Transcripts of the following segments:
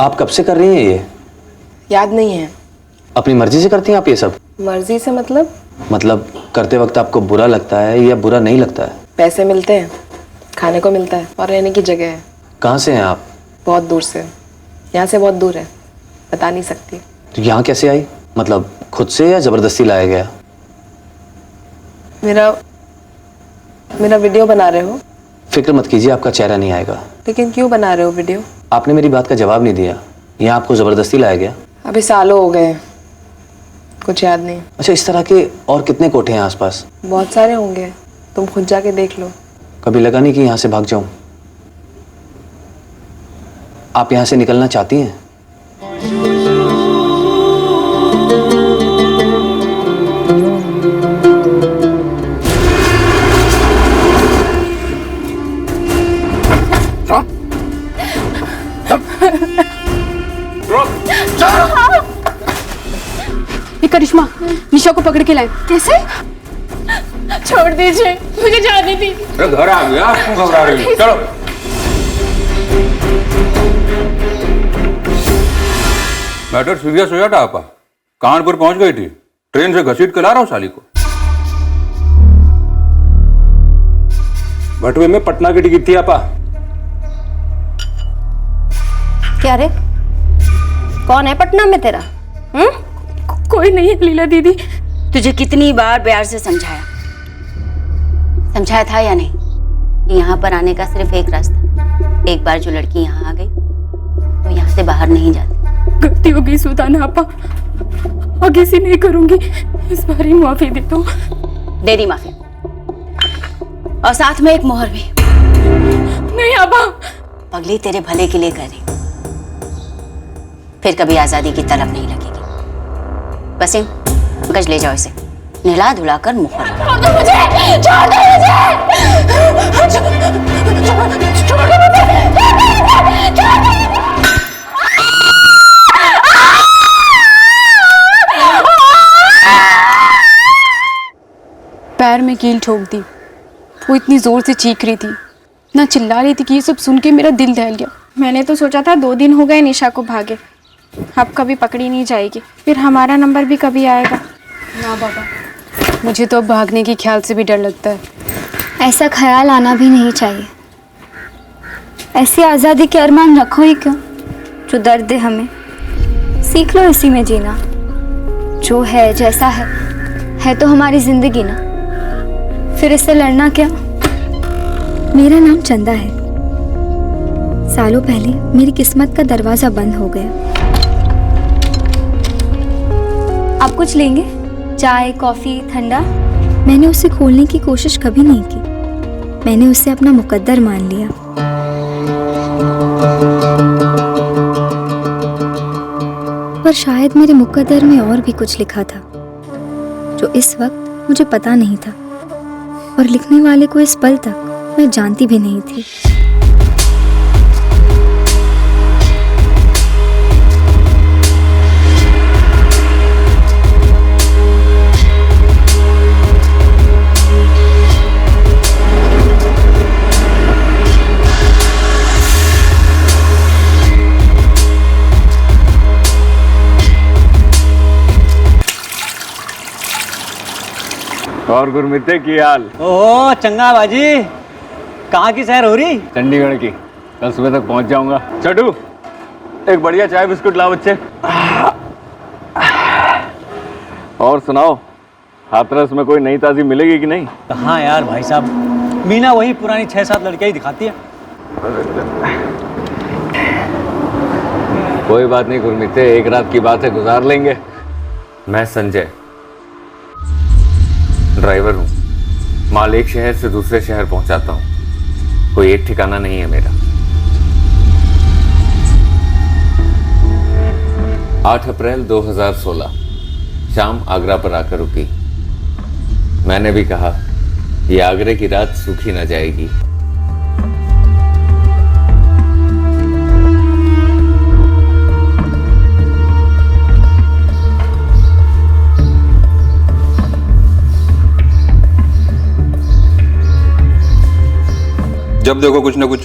आप कब से कर रही हैं ये? याद नहीं है। अपनी मर्जी से करती हैं आप ये सब? मर्जी से मतलब करते वक्त आपको बुरा लगता है या बुरा नहीं लगता है? पैसे मिलते हैं, खाने को मिलता है और रहने की जगह है। कहाँ से हैं आप? बहुत दूर से। यहाँ से बहुत दूर है, बता नहीं सकती। तो यहाँ कैसे आई? मतलब खुद से या जबरदस्ती लाया गया? मेरा वीडियो बना रहे हो? फिक्र मत कीजिए, आपका चेहरा नहीं आएगा। लेकिन क्यों बना रहे हो वीडियो? आपने मेरी बात का जवाब नहीं दिया। यहाँ आपको जबरदस्ती लाया गया? अभी सालों हो गए, कुछ याद नहीं। अच्छा, इस तरह के और कितने कोठे हैं आसपास? बहुत सारे होंगे, तुम खुद जाके देख लो। कभी लगा नहीं कि यहाँ से भाग जाऊं? आप यहाँ से निकलना चाहती हैं? करिश्मा, निशा को पकड़ के लाए। कैसे? छोड़ दीजिए, मुझे जाने दीजिए। घर आ गया, क्यों घबरा रही हो? चलो। मैटर सीरियस हो जाता आपा। कानपुर पहुंच गई थी, ट्रेन से घसीट के ला रहा हूं साली को। बटुए में पटना की टिकट थी आपा। क्या रे, कौन है पटना में तेरा? कोई नहीं है लीला दीदी। तुझे कितनी बार प्यार से समझाया था या नहीं कि यहाँ पर आने का सिर्फ एक रास्ता। एक बार जो लड़की यहाँ आ गई तो यहाँ से बाहर नहीं जाती। गलती हो गई सुल्ताना आपा, आगे से नहीं करूंगी। इस बार ही माफी दे दो। दे दी माफी, और साथ में एक मोहर भी। नहीं आपा। पगली तेरे भले के लिए कर रही, फिर कभी आजादी की तलब नहीं लगेगी। वसीम, गज ले जाओ इसे, नहला धुला कर मुहर। छोड़ दो मुझे, छोड़ दो मुझे, छोड़ दो मुझे। पैर में कील ठोक दी। वो इतनी जोर से चीख रही थी, ना चिल्ला रही थी कि ये सब सुन के मेरा दिल दहल गया। मैंने तो सोचा था 2 दिन हो गए निशा को भागे, अब कभी पकड़ी नहीं जाएगी, फिर हमारा नंबर भी कभी आएगा ना। बाबा, मुझे तो अब भागने के ख्याल से भी डर लगता है। ऐसा ख्याल आना भी नहीं चाहिए। ऐसी आज़ादी के अरमान रखो ही क्यों जो दर्द दे हमें। सीख लो इसी में जीना। जो है जैसा है तो हमारी जिंदगी ना, फिर इससे लड़ना क्या। मेरा नाम चंदा है। सालों पहले मेरी किस्मत का दरवाजा बंद हो गया। आप कुछ लेंगे? चाय, कॉफी, ठंडा? मैंने उसे खोलने की कोशिश कभी नहीं की। मैंने उसे अपना मुकद्दर मान लिया। पर शायद मेरे मुकद्दर में और भी कुछ लिखा था जो इस वक्त मुझे पता नहीं था, और लिखने वाले को इस पल तक मैं जानती भी नहीं थी। और गुरमिते की हाल? ओह चंगा बाजी, कहाँ की सैर हो रही? चंडीगढ़ की। कल सुबह तक पहुंच जाऊंगा। चटू, एक बढ़िया चाय बिस्कुट लाओ बच्चे। और सुनाओ, हाथरस में कोई नई ताजी मिलेगी कि नहीं? हाँ यार भाई साहब, मीना वही पुरानी 6-7 लड़कियां ही दिखाती है। कोई बात नहीं गुरमीते, एक रात की बात है, गुजार लेंगे। मैं संजय, ड्राइवर हूँ। माल एक शहर से दूसरे शहर पहुंचाता हूँ, कोई एक ठिकाना नहीं है मेरा। 8 अप्रैल 2016 शाम आगरा पर आकर रुकी। मैंने भी कहा ये आगरे की रात सूखी न जाएगी। जब देखो कुछ ना कुछ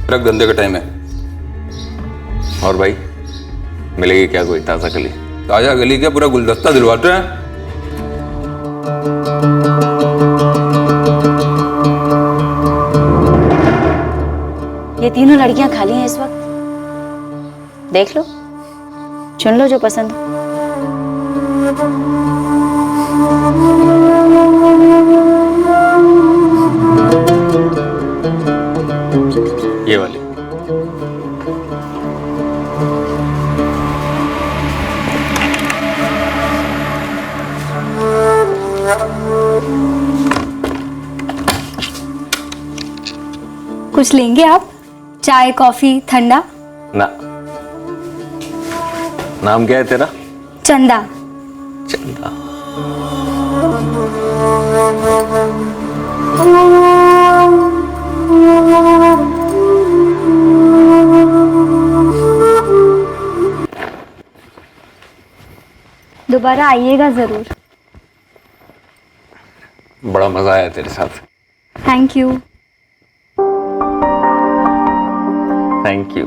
ट्रक धंधे का टाइम है। और भाई मिलेगी क्या कोई ताज़ा कली? ताजा गली के पूरा गुलदस्ता दिलवाते हैं। ये तीनों लड़कियां खाली हैं इस वक्त, देख लो, चुन लो जो पसंद हो। ये वाली। कुछ लेंगे आप? चाय कॉफी ठंडा? ना। नाम क्या है तेरा? चंदा। चंदा। दोबारा आइएगा जरूर। बड़ा मजा आया तेरे साथ। Thank you. Thank you.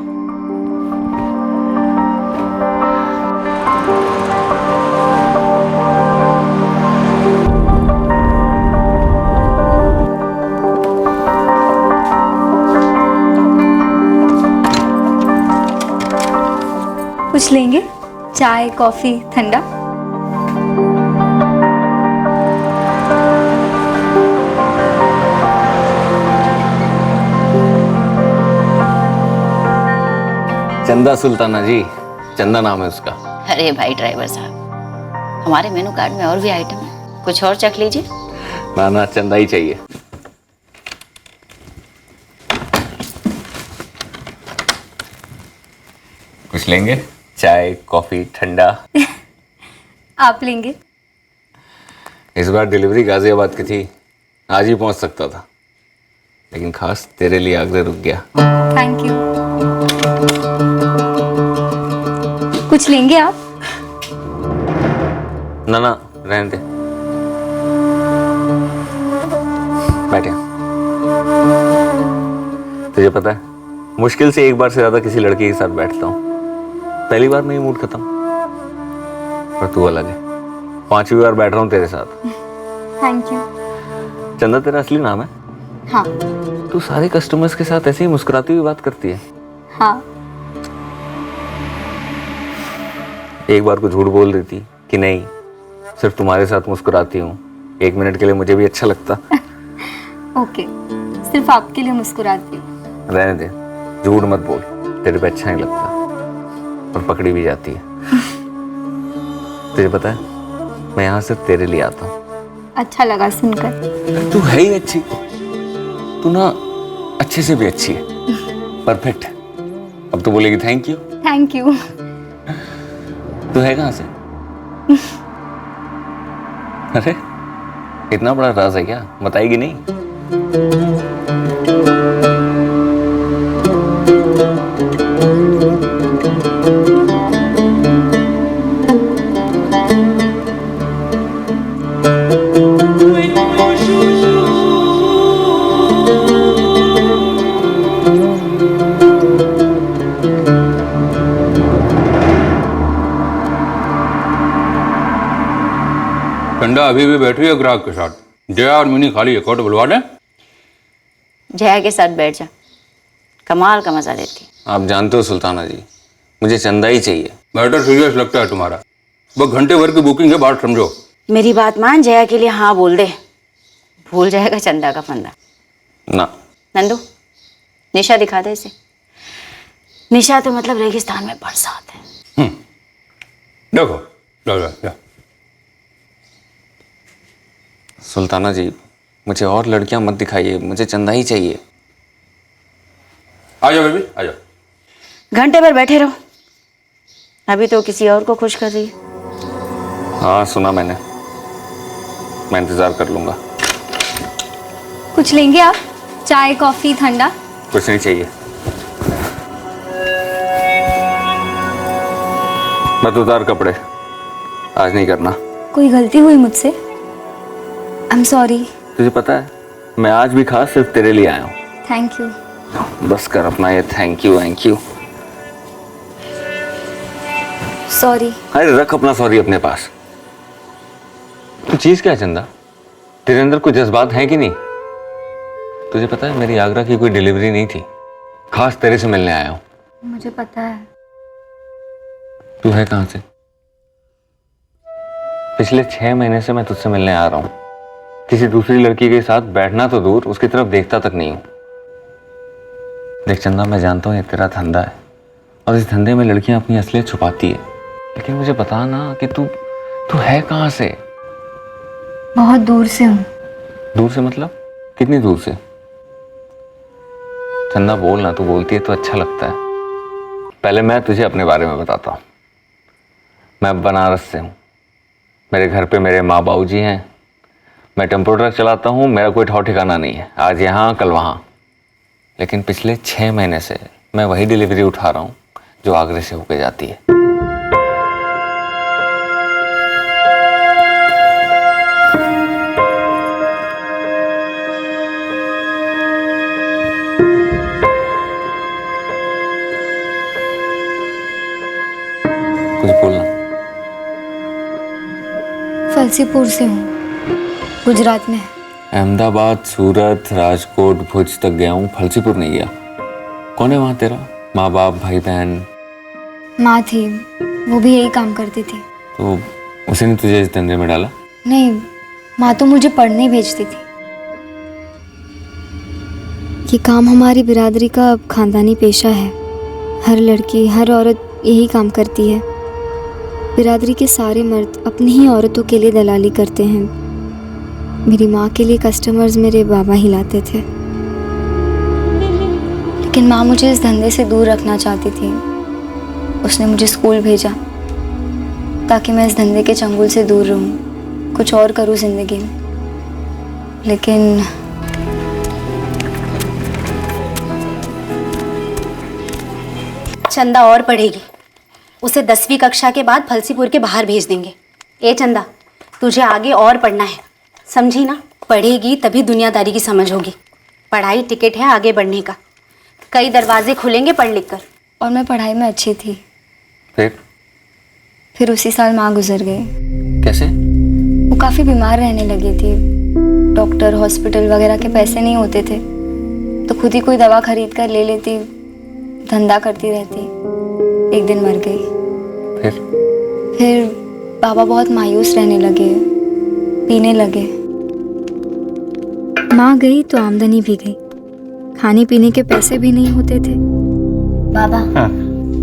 कुछ लेंगे? चाय कॉफी ठंडा? चंदा सुल्ताना जी, चंदा नाम है उसका। अरे भाई ड्राइवर साहब, हमारे मेनू कार्ड में और भी आइटम है, कुछ और चख लीजिए। ना ना, चंदा ही चाहिए। कुछ लेंगे? चाय कॉफी ठंडा? आप लेंगे? इस बार डिलीवरी गाजियाबाद की थी, आज ही पहुंच सकता था, लेकिन खास तेरे लिए आगरा रुक गया। Thank you. कुछ लेंगे आप? ना ना, रहने दे। बैठे। तुझे पता है, मुश्किल से एक बार से ज्यादा किसी लड़की के साथ बैठता हूँ, पहली बार में ही मूड खत्म। पर तू अलग है, 5वीं बार बैठ रहा हूँ तेरे साथ। Thank you. चंदा तेरा असली नाम है? हाँ। तू सारे कस्टमर्स के साथ ऐसे ही मुस्कुराती हुई बात करती है? हाँ। एक बार को झूठ बोल देती कि नहीं, सिर्फ तुम्हारे साथ मुस्कुराती हूँ, 1 मिनट के लिए मुझे भी अच्छा लगता। ओके, सिर्फ आपके लिए मुस्कुराती हूँ। रहने दे, झूठ मत बोल, तेरे पे अच्छा नहीं लगता, और पकड़ी भी जाती है। तुझे पता है, मैं यहाँ सिर्फ तेरे लिए आता हूँ। अच्छा लगा सुनकर। तू है ही अच्छी, तू ना अच्छे से भी अच्छी है, परफेक्ट है। अब तो बोलेगी थैंक यू। Thank you. तू है कहाँ से? अरे इतना बड़ा राज है क्या, बताएगी नहीं? चंदा अभी भी बैठी है ग्राहक के साथ। जया और मिनी खाली एक और बुलवा दें। जया के साथ बैठ जा, कमाल का मजा देती। आप जानते हो सुल्ताना जी, मुझे चंदा ही चाहिए। मैटर सीरियस लगता है तुम्हारा, बस घंटे भर की बुकिंग है, बात समझो। मेरी बात मान, जया के लिए हाँ बोल दे, भूल जाएगा चंदा का फंदा। ना। नंदू, निशा दिखा दे इसे। निशा तो मतलब रेगिस्तान में बरसात है। देखो लो लो लो। सुल्ताना जी, मुझे और लड़कियां मत दिखाइए, मुझे चंदा ही चाहिए। आ जाओ बेबी, आ जाओ। घंटे भर बैठे रहो, अभी तो किसी और को खुश कर रही है। हाँ सुना मैंने, मैं इंतजार कर लूंगा। कुछ लेंगे आप? चाय कॉफी ठंडा? कुछ नहीं चाहिए। मत उतार कपड़े, आज नहीं करना। कोई गलती हुई मुझसे? I am sorry. तुझे पता है, मैं आज भी खास सिर्फ तेरे लिए आया हूँ। Thank you. बस कर अपना ये थैंक यू। सॉरी। अरे रख अपना सॉरी अपने पास। तू चीज क्या है चंदा? तेरे अंदर कोई जज्बात हैं कि नहीं? तुझे पता है मेरी आगरा की कोई डिलीवरी नहीं थी, खास तेरे से मिलने आया हूं। मुझे पता है। तू है कहां से? पिछले 6 महीने से मैं तुझसे मिलने आ रहा हूं। किसी दूसरी लड़की के साथ बैठना तो दूर, उसकी तरफ देखता तक नहीं हूं। देख चंदा, मैं जानता हूं ये तेरा धंधा है और इस धंधे में लड़कियां अपनी असलियत छुपाती है, लेकिन मुझे बता ना कि तू है कहां से? बहुत दूर से हूँ। दूर से मतलब कितनी दूर से? चंदा बोल ना, तू बोलती है तो अच्छा लगता है। पहले मैं तुझे अपने बारे में बताता हूँ। मैं बनारस से हूँ। मेरे घर पे मेरे माँ बाबू जी हैं। मैं टेम्पो ट्रक चलाता हूँ। मेरा कोई ठौ ठिकाना नहीं है, आज यहाँ कल वहाँ। लेकिन पिछले 6 महीने से मैं वही डिलीवरी उठा रहा हूँ जो आगरे से होके जाती है। कुछ बोलना। फलसीपुर से हूँ, गुजरात में। अहमदाबाद, सूरत, राजकोट, भुज तक गया हूँ, फलसीपुर नहीं गया। कौन है वहाँ तेरा? माँ बाप, भाई बहन? माँ थी, वो भी यही काम करती थी। तो उसी ने तुझे इस धंधे में डाला? नहीं, माँ तो मुझे पढ़ने भेजती थी। ये काम हमारी बिरादरी का खानदानी पेशा है। हर लड़की, हर औरत यही काम करती है। बिरादरी के सारे मर्द अपनी ही औरतों के लिए दलाली करते हैं। मेरी माँ के लिए कस्टमर्स मेरे बाबा ही लाते थे, लेकिन माँ मुझे इस धंधे से दूर रखना चाहती थी। उसने मुझे स्कूल भेजा ताकि मैं इस धंधे के चंगुल से दूर रहूं, कुछ और करूं जिंदगी में। लेकिन चंदा और पढ़ेगी, उसे 10वीं कक्षा के बाद फलसीपुर के बाहर भेज देंगे। ए चंदा, तुझे आगे और पढ़ना है, समझी ना? पढ़ेगी तभी दुनियादारी की समझ होगी। पढ़ाई टिकट है आगे बढ़ने का, कई दरवाजे खुलेंगे पढ़ लिख कर। और मैं पढ़ाई में अच्छी थी। फिर उसी साल माँ गुजर गई। कैसे? वो काफ़ी बीमार रहने लगी थी। डॉक्टर, हॉस्पिटल वगैरह के पैसे नहीं होते थे, तो खुद ही कोई दवा खरीद कर ले लेती, धंधा करती रहती। एक दिन मर गई। फिर बाबा बहुत मायूस रहने लगे, पीने लगे। माँ गई तो आमदनी भी गई, खाने पीने के पैसे भी नहीं होते थे। बाबा, हाँ।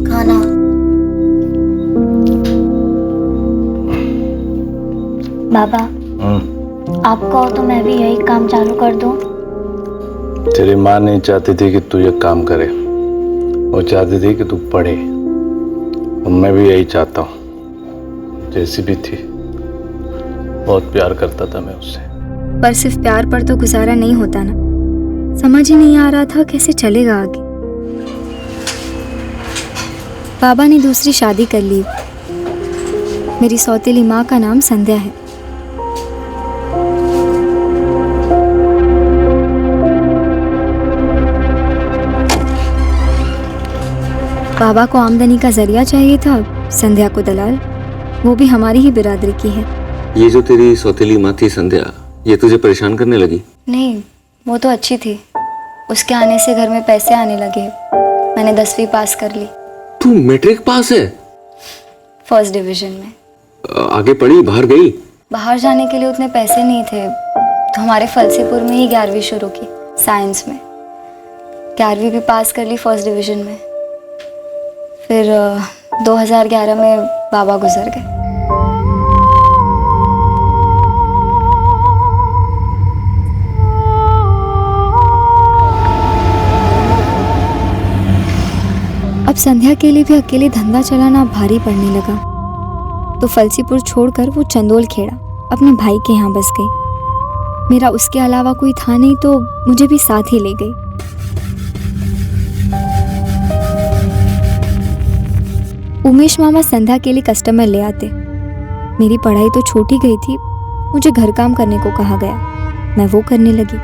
खाना। बाबा, आप कहो तो मैं भी यही काम चालू कर दूं। तेरी माँ नहीं चाहती थी कि तू ये काम करे, वो चाहती थी कि तू पढ़े। और मैं भी यही चाहता हूँ। जैसी भी थी, बहुत प्यार करता था मैं उससे। पर सिर्फ प्यार पर तो गुजारा नहीं होता ना। समझ ही नहीं आ रहा था कैसे चलेगा आगे। बाबा ने दूसरी शादी कर ली। मेरी सौतेली माँ का नाम संध्या है। बाबा को आमदनी का जरिया चाहिए था, संध्या को दलाल, वो भी हमारी ही बिरादरी की है। ये जो तेरी सौतेली माँ थी संध्या, ये तुझे परेशान करने लगी? नहीं, वो तो अच्छी थी। उसके आने से घर में पैसे आने लगे। मैंने 10वीं पास कर ली। तू मैट्रिक पास है? फर्स्ट डिवीजन में। आगे पढ़ी, बाहर गई? बाहर जाने के लिए उतने पैसे नहीं थे, तो हमारे फलसीपुर में ही 11वीं शुरू की, साइंस में। 11वीं भी पास कर ली फर्स्ट डिवीजन में। फिर 2011 में बाबा गुजर गए। अब संध्या के लिए भी अकेले धंधा चलाना भारी पड़ने लगा, तो फलसीपुर छोड़कर वो चंदोल खेड़ा अपने भाई के यहाँ बस गई। मेरा उसके अलावा कोई था नहीं, तो मुझे भी साथ ही ले गई। उमेश मामा संध्या के लिए कस्टमर ले आते। मेरी पढ़ाई तो छूट ही गई थी, मुझे घर काम करने को कहा गया, मैं वो करने लगी।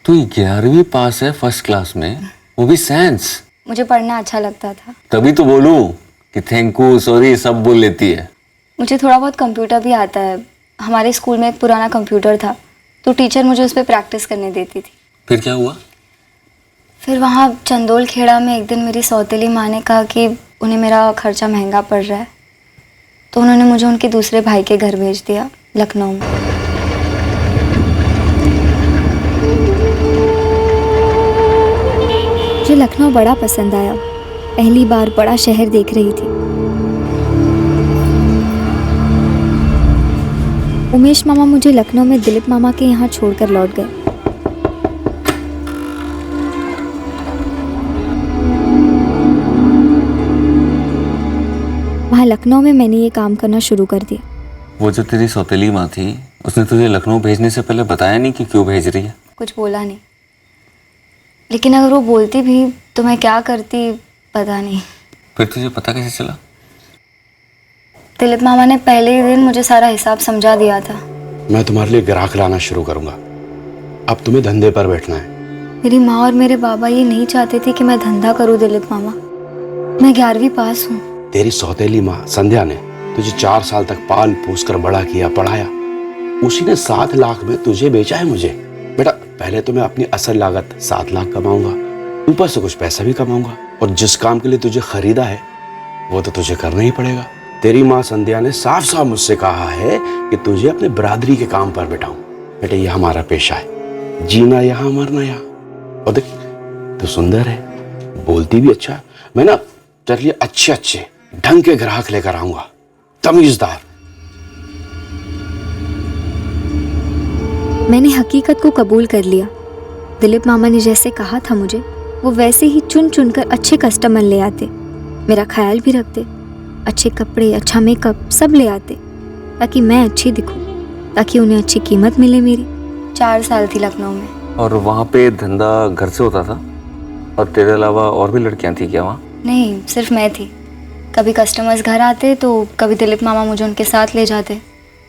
तू 11वीं पास है फर्स्ट क्लास में, वो भी साइंस? मुझे पढ़ना अच्छा लगता था। तभी तो बोलूं कि थैंक यू सॉरी सब बोल लेती है? मुझे थोड़ा बहुत कंप्यूटर भी आता है। हमारे स्कूल में एक पुराना कंप्यूटर था, तो टीचर मुझे उस पर प्रैक्टिस करने देती थी। फिर क्या हुआ? फिर वहाँ चंदोल खेड़ा में एक दिन मेरी सौतेली माँ ने कहा कि उन्हें मेरा खर्चा महंगा पड़ रहा है, तो उन्होंने मुझे उनके दूसरे भाई के घर भेज दिया, लखनऊ में। मुझे लखनऊ बड़ा पसंद आया। पहली बार बड़ा शहर देख रही थी। उमेश मामा मुझे लखनऊ में दिलीप मामा के यहाँ छोड़कर लौट गए। वहाँ लखनऊ में मैंने ये काम करना शुरू कर दिया। वो जो तेरी सौतेली माँ थी, उसने तुझे लखनऊ भेजने से पहले बताया नहीं कि क्यों भेज रही है? कुछ बोला नहीं, लेकिन अगर वो बोलती भी तो मैं क्या करती पता नहीं। फिर तुझे पता कैसे चला? दिलीप मामा ने पहले ही दिन मुझे सारा हिसाब समझा दिया था। मैं तुम्हारे लिए ग्राहक लाना शुरू करूंगा। अब तुम्हें धंधे पर बैठना है। मेरी माँ और मेरे बाबा ये नहीं चाहते थे कि मैं धंधा करूँ दिलीप मामा। मैं 11वीं पास हूँ। तेरी सौतेली माँ संध्या ने तुझे 4 साल तक पाल पोस कर बड़ा किया, पढ़ाया। उसी ने 7 लाख में तुझे बेचा है मुझे। बेटा, पहले तो मैं अपनी असल लागत 7 लाख कमाऊंगा, ऊपर से कुछ पैसा भी कमाऊंगा, और जिस काम के लिए तुझे खरीदा है वो तो तुझे करना ही पड़ेगा। तेरी माँ संध्या ने साफ साफ मुझसे कहा है कि तुझे अपने बरादरी के काम पर बैठाऊं। बेटे, ये हमारा पेशा है, जीना यहाँ मरना यहाँ। और देख, तू सुंदर है, बोलती भी अच्छा। मैं ना तेरे लिए अच्छे अच्छे ढंग के ग्राहक लेकर आऊंगा, तमीजदार। मैंने हकीकत को कबूल कर लिया। दिलीप मामा ने जैसे कहा था मुझे, वो वैसे ही चुन चुन कर अच्छे कस्टमर ले आते, मेरा ख्याल भी रखते, अच्छे कपड़े, अच्छा मेकअप सब ले आते, ताकि मैं अच्छी दिखूं, ताकि उन्हें अच्छी कीमत मिले मेरी। 4 साल थी लखनऊ में। और वहाँ पे धंधा घर से होता था? और तेरे अलावा और भी लड़कियाँ थी क्या वहाँ? नहीं, सिर्फ मैं थी। कभी कस्टमर्स घर आते तो कभी दिलीप मामा मुझे उनके साथ ले जाते,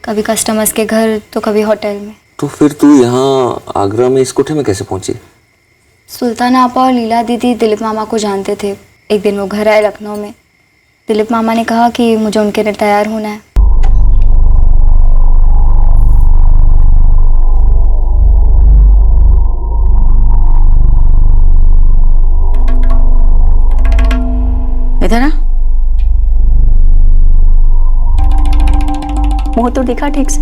कभी कस्टमर्स के घर तो कभी होटल में। तो फिर तू यहाँ आगरा में इस कोठे में कैसे पहुंची? सुल्तान आपा और लीला दीदी दिलीप मामा को जानते थे। एक दिन वो घर आए लखनऊ में। दिलीप मामा ने कहा कि मुझे उनके लिए तैयार होना है। इधर ना, मुंह तो दिखा ठीक से।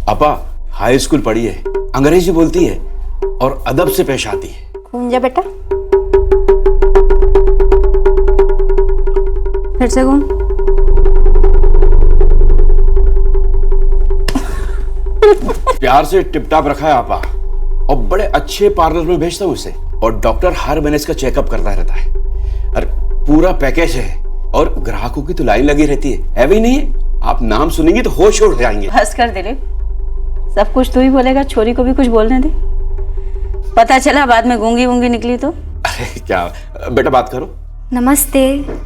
अपा हाई स्कूल पढ़ी है, अंग्रेजी बोलती है और अदब से पेश आती है। घूम जा बेटा, फिर से घूम। प्यार से टिपटाप रखा है आपा, और बड़े अच्छे पार्लर में भेजता हूँ उसे, और डॉक्टर हर महीने इसका चेकअप करता रहता है। अरे पूरा पैकेज है, और ग्राहकों की तो लाइन लगी रहती है भी नहीं है? आप नाम सुनेंगे तो होश उड़ जाएंगे। बस कर दिलीप, सब कुछ तू ही बोलेगा, छोरी को भी कुछ बोलने दे। पता चला बाद में गूंगी वूंगी निकली तो। अरे क्या बेटा, बात करो। नमस्ते,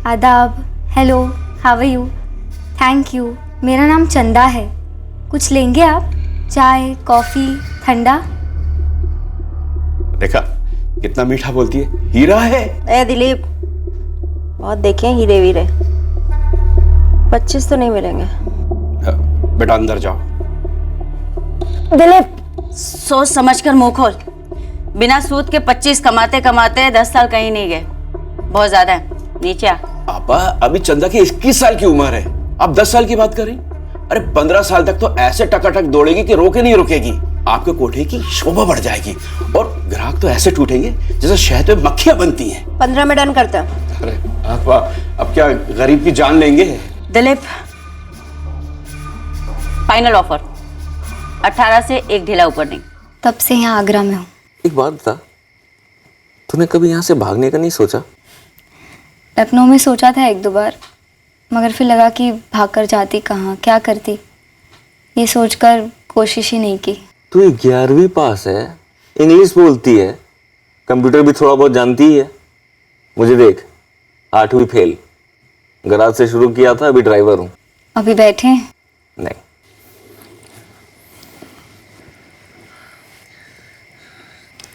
आदाब, hello, how are you, thank you. मेरा नाम चंदा है। कुछ लेंगे आप? चाय, कॉफ़ी, ठंडा? देखा कितना मीठा बोलती है, हीरा है। ए दिलीप, बहुत देखे हैं हीरे वीरे, 25 तो नहीं मिलेंगे। बेटा अंदर जाओ। दिलीप, सोच समझ कर मुंह खोल। बिना सूद के 25 कमाते कमाते 10 साल कहीं नहीं गए, बहुत ज्यादा है। नीचे आ। आपा अभी चंदा की 21 साल की उम्र है, आप 10 साल की बात करें? अरे 15 साल तक तो ऐसे टकाटक दौड़ेगी कि रोके नहीं रुकेगी। आपके कोठे की शोभा बढ़ जाएगी, और ग्राहक तो ऐसे टूटेंगे जैसे शहद में मक्खियां बनती हैं। 15 में डन करता। अरे आपा, अब क्या गरीब की जान लेंगे? दिलीप, फाइनल ऑफर 18 से 1 ढीला ऊपर नहीं। तब से यहाँ आगरा में हूँ। एक बात बता, तूने कभी यहाँ से भागने का नहीं सोचा? लखनऊ में सोचा था 1-2 बार, मगर फिर लगा कि भाग कर जाती कहाँ, क्या करती, ये सोचकर कोशिश ही नहीं की। तू 11वीं पास है, इंग्लिश बोलती है, कंप्यूटर भी थोड़ा बहुत जानती है। मुझे देख, 8वीं फेल, गराज से शुरू किया था, अभी ड्राइवर हूँ। अभी बैठे हैं? नहीं,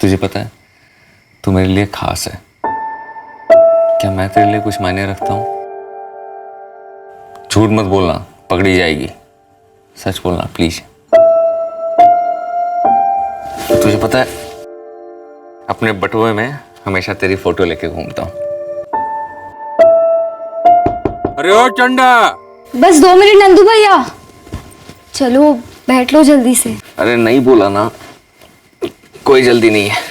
तुझे पता है तू मेरे लिए खास है। क्या मैं तेरे लिए कुछ मायने रखता हूँ? झूठ मत बोलना, पकड़ी जाएगी। सच बोलना प्लीज। तुझे पता है, अपने बटुए में हमेशा तेरी फोटो लेके घूमता हूँ। अरे ओ चंदा, बस 2 मिनट नंदू भैया, चलो बैठ लो जल्दी से। अरे नहीं बोला ना, कोई जल्दी नहीं है,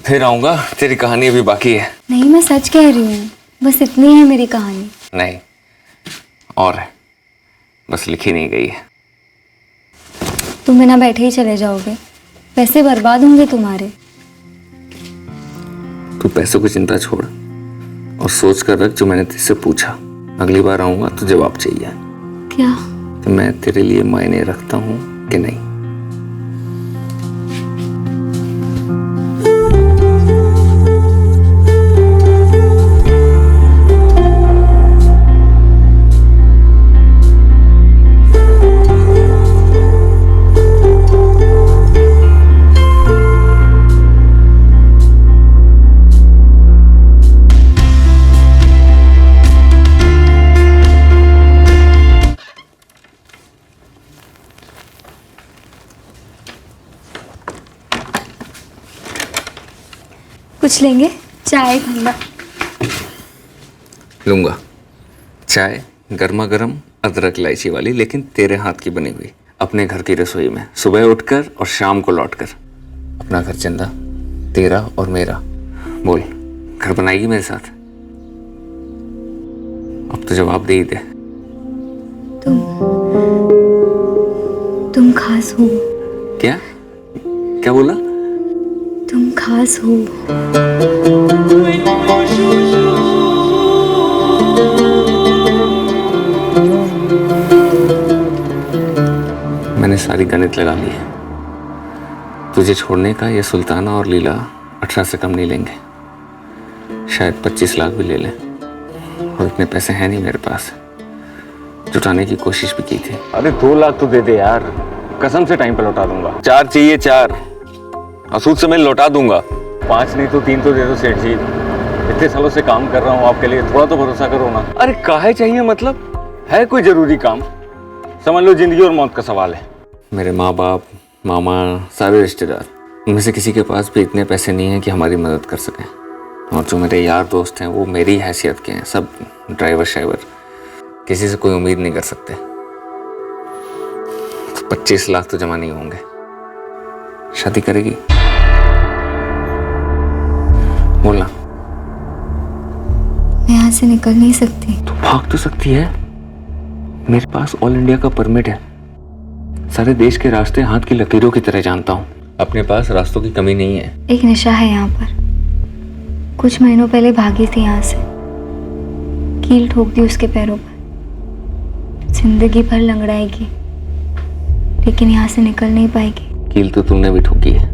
फिर आऊंगा। तेरी कहानी अभी बाकी है। नहीं, मैं सच कह रही हूँ, बस इतनी है मेरी कहानी। नहीं, और है, बस लिखी नहीं गई है। तुम बिना बैठे ही चले जाओगे, पैसे बर्बाद होंगे तुम्हारे। तू पैसों की चिंता छोड़ और सोच कर रख जो मैंने तुझसे पूछा। अगली बार आऊंगा तो जवाब चाहिए। क्या? कि मैं तेरे लिए मायने रखता हूँ कि नहीं। कुछ लेंगे? चाय ठंडा? लूंगा। चाय गर्मा गर्म अदरक इलायची वाली, लेकिन तेरे हाथ की बनी हुई, अपने घर की रसोई में, सुबह उठकर और शाम को लौटकर। अपना घर चंदा, तेरा और मेरा। बोल, घर बनाएगी मेरे साथ? अब तो जवाब दे ही दे। तुम खास हो। क्या क्या बोला? तुम खास हो। मैंने सारी गणित लगा ली है। तुझे छोड़ने का ये सुल्ताना और लीला 18 से कम नहीं लेंगे। शायद 25 लाख भी ले लें, और इतने पैसे हैं नहीं मेरे पास। जुटाने की कोशिश भी की थी। अरे 2 लाख तो दे दे यार, कसम से टाइम पे लौटा दूंगा। 4 चाहिए, 4 और सूद समेत लौटा दूंगा। 5 नहीं तो 3 तो दे दो सेठ जी। इतने सालों से काम कर रहा हूँ आपके लिए, थोड़ा तो भरोसा करो ना। अरे काहे चाहिए, मतलब है कोई जरूरी काम? समझ लो जिंदगी और मौत का सवाल है। मेरे माँ बाप, मामा, सारे रिश्तेदार, उनमें से किसी के पास भी इतने पैसे नहीं हैं कि हमारी मदद कर सकें। और जो मेरे यार दोस्त हैं वो मेरी हैसियत के हैं, सब ड्राइवर शाइवर, किसी से कोई उम्मीद नहीं कर सकते। तो 25 लाख तो जमा नहीं होंगे। शादी करेगी? बोलना। मैं यहाँ से निकल नहीं सकती। तो भाग तो सकती है, मेरे पास ऑल इंडिया का परमिट है। सारे देश के रास्ते हाथ की लकीरों की तरह जानता हूँ। अपने पास रास्तों की कमी नहीं है। एक नशा है यहाँ पर। कुछ महीनों पहले भागी थी यहाँ से, कील ठोक दी उसके पैरों पर। जिंदगी भर लंगड़ाएगी, लेकिन यहाँ से निकल नहीं पाएगी। कील तो तुमने भी ठोकी है।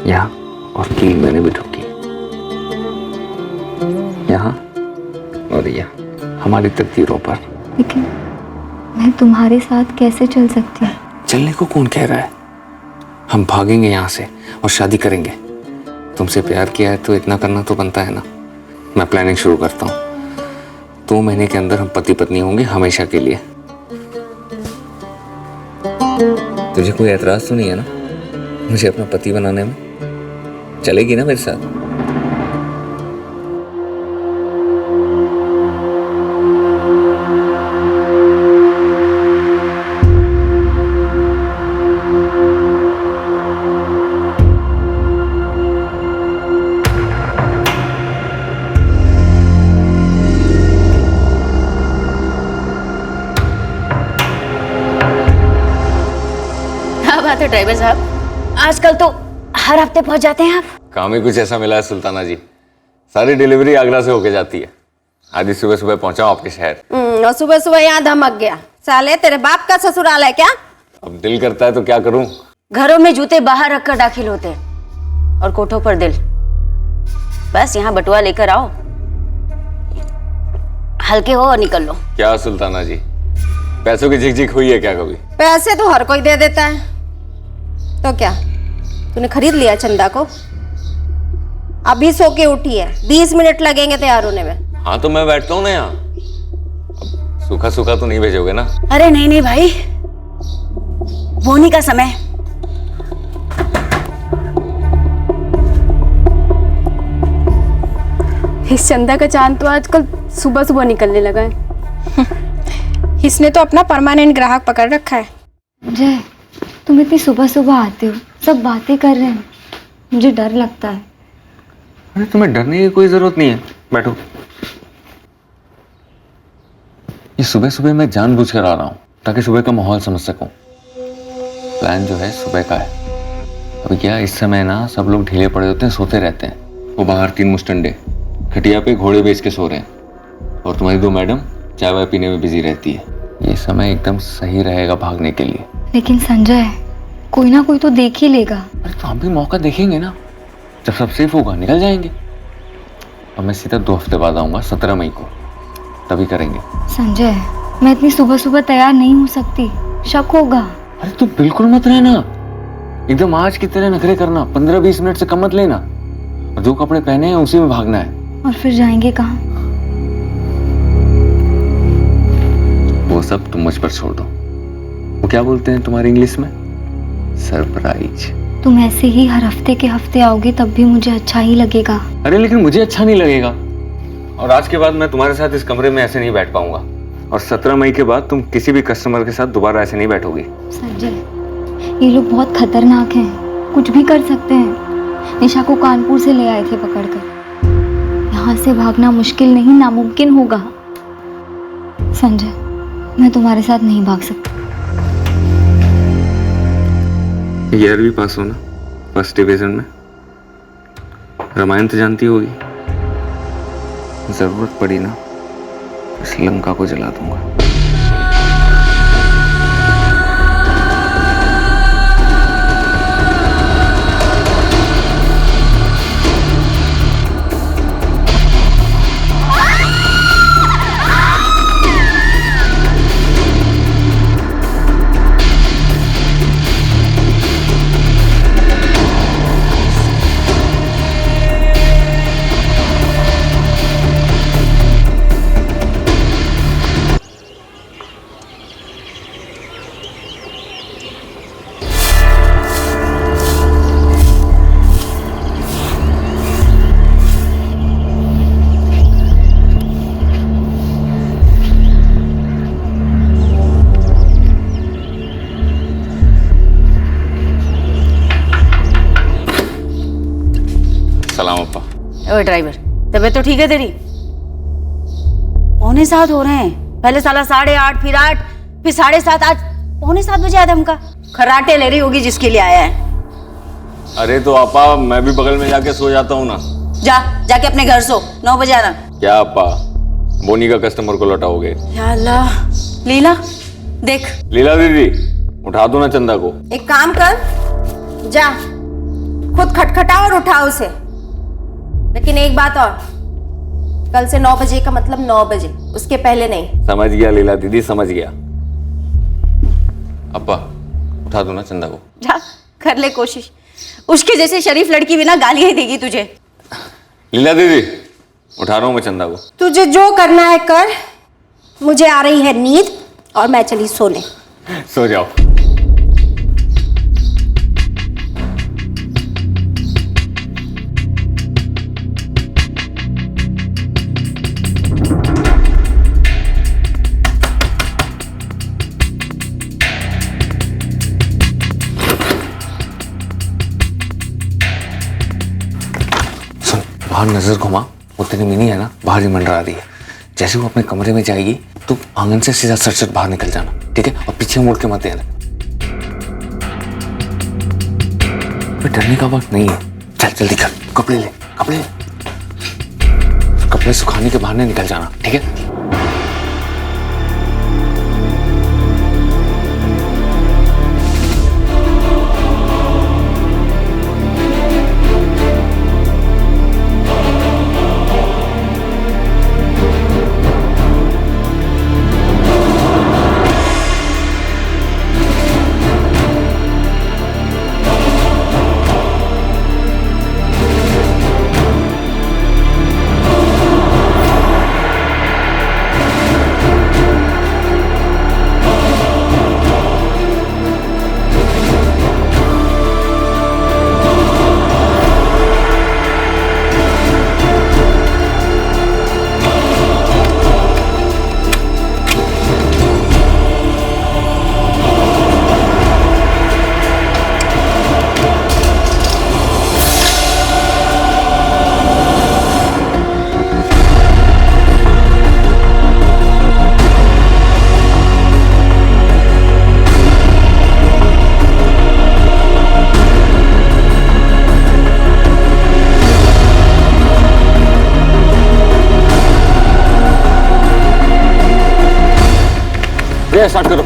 यहाँ, और कील मैंने भी ठोकी। यहाँ और यहाँ, हमारी तकदीरों पर। लेकिन मैं तुम्हारे साथ कैसे चल सकती हूँ? चलने को कौन कह रहा है? हम भागेंगे यहाँ से और शादी करेंगे। तुमसे प्यार किया है तो इतना करना तो बनता है ना। मैं प्लानिंग शुरू करता हूँ। 2 महीने के अंदर हम पति पत्नी होंगे हमेशा के लिए। तुझे कोई एतराज तो नहीं है ना मुझे अपना पति बनाने में? चलेगी ना मेरे साथ? क्या बात है ड्राइवर साहब, आजकल तो हर हफ्ते पहुंच जाते हैं आप। काम ही कुछ ऐसा मिला है सुल्ताना जी, सारी डिलीवरी आगरा से होके जाती है। आज सुबह सुबह पहुंचा हूं आपके शहर। और सुबह सुबह यहाँ धमक गया। साले तेरे बाप का ससुराल है क्या? अब दिल करता है तो क्या करूं। घरों में जूते बाहर रखकर दाखिल होते हैं और कोठों पर दिल। बस यहाँ बटुआ लेकर आओ, हल्के हो और निकल लो। क्या सुल्ताना जी, पैसों की झिकझिक हुई है क्या कभी? पैसे तो हर कोई दे देता है, तो क्या तूने खरीद लिया चंदा को? अभी सो के उठी है, 20 मिनट लगेंगे तैयार होने में। हाँ तो मैं बैठता हूँ ना यहाँ। अब सूखा सूखा तो नहीं भेजोगे ना? अरे नहीं नहीं भाई, बोनी का समय। इस चंदा का चांद तो आजकल सुबह सुबह निकलने लगा है। इसने तो अपना परमानेंट ग्राहक पकड़ रखा है। जय, तुम इतनी सुबह सुबह आते हो, सब बातें कर रहे हैं, मुझे डर लगता है। अरे तुम्हें डरने की कोई जरूरत नहीं है, बैठो। ये सुबह सुबह मैं जानबूझ कर आ रहा हूँ ताकि सुबह का माहौल समझ सकूं। प्लान जो है सुबह का है। अभी क्या इस समय ना सब लोग ढीले पड़े होते हैं, सोते रहते हैं। वो बाहर 3 मुस्टंडे खटिया पे घोड़े बेच के सो रहे हैं और तुम्हारी 2 मैडम चाय वाय पीने में बिजी रहती है। ये समय एकदम सही रहेगा भागने के लिए। लेकिन संजय, कोई ना कोई तो देख ही लेगा। अरे तो हम भी मौका देखेंगे ना, जब सब सेफ होगा निकल जाएंगे। अब मैं सीधा 2 हफ्ते बाद आऊंगा, 17 मई को, तभी करेंगे। संजय, मैं इतनी सुबह सुबह तैयार नहीं हो सकती, शक होगा। अरे तू बिल्कुल मत रहना, एकदम आज की तरह नखरे करना, 15-20 मिनट से कम मत लेना। और जो कपड़े पहने हैं उसी में भागना है। और फिर जाएंगे कहाँ? वो सब तुम मुझ पर छोड़ दो। वो क्या बोलते हैं तुम्हारे इंग्लिश में? सरप्राइज। तुम ऐसे ही हर हफ्ते के हफ्ते आओगे तब भी मुझे अच्छा ही लगेगा। अरे लेकिन मुझे अच्छा नहीं लगेगा। और आज के बाद मैं तुम्हारे साथ इस कमरे में ऐसे नहीं बैठ पाऊंगा। और 17 मई के बाद तुम किसी भी कस्टमर के साथ दोबारा ऐसे नहीं बैठोगी। संजय, ये लोग बहुत खतरनाक हैं, कुछ भी कर सकते हैं। निशा को कानपुर से ले आए थे पकड़कर। यहाँ से भागना मुश्किल नहीं, नामुमकिन होगा। संजय, मैं तुम्हारे साथ नहीं भाग सकती। 11वीं पास हो ना, फर्स्ट डिवीजन में। रामायण तो जानती होगी। जरूरत पड़ी ना इस लंका को जला दूंगा। सलाम अप्पा। ओए ड्राइवर, तबीयत तो ठीक है तेरी? 6:45 हो रहे हैं। पहले साला 8:30, फिर 8, फिर 7:30, आज 6:45 बजे आया धमका। खर्राटे ले रही होगी जिसके लिए आया है। अरे तो आपा मैं भी बगल में जाके सो जाता हूँ ना। जाके अपने घर सो, 9 बजे आना। क्या आपा, बोनी का कस्टमर को लौटाओगे? या अल्लाह। लीला देख। लीला दीदी, उठा दो ना चंदा को। एक काम कर, जा खुद खटखटा और उठा उसे। लेकिन एक बात और, कल से 9 बजे का मतलब 9 बजे, उसके पहले नहीं। समझ गया लीला दीदी, समझ गया। अप्पा उठा दो ना चंदा को। जा कर ले कोशिश, उसके जैसे शरीफ लड़की बिना गालियां ही देगी तुझे। लीला दीदी, उठा रहा हूँ मैं चंदा को। तुझे जो करना है कर, मुझे आ रही है नींद और मैं चली सोने। सो जाओ। बाहर नजर घुमा, वो तेरी मिनी है ना, बाहर ही मंडरा रही है। जैसे वो अपने कमरे में जाएगी तो आंगन से सीधा सट बाहर निकल जाना, ठीक है? और पीछे मुड़ के मत देना। डरने का वक्त नहीं है। चल जल्दी कर, कपड़े ले, कपड़े सुखाने के बहाने निकल जाना, ठीक है? जय स्टार्ट करो,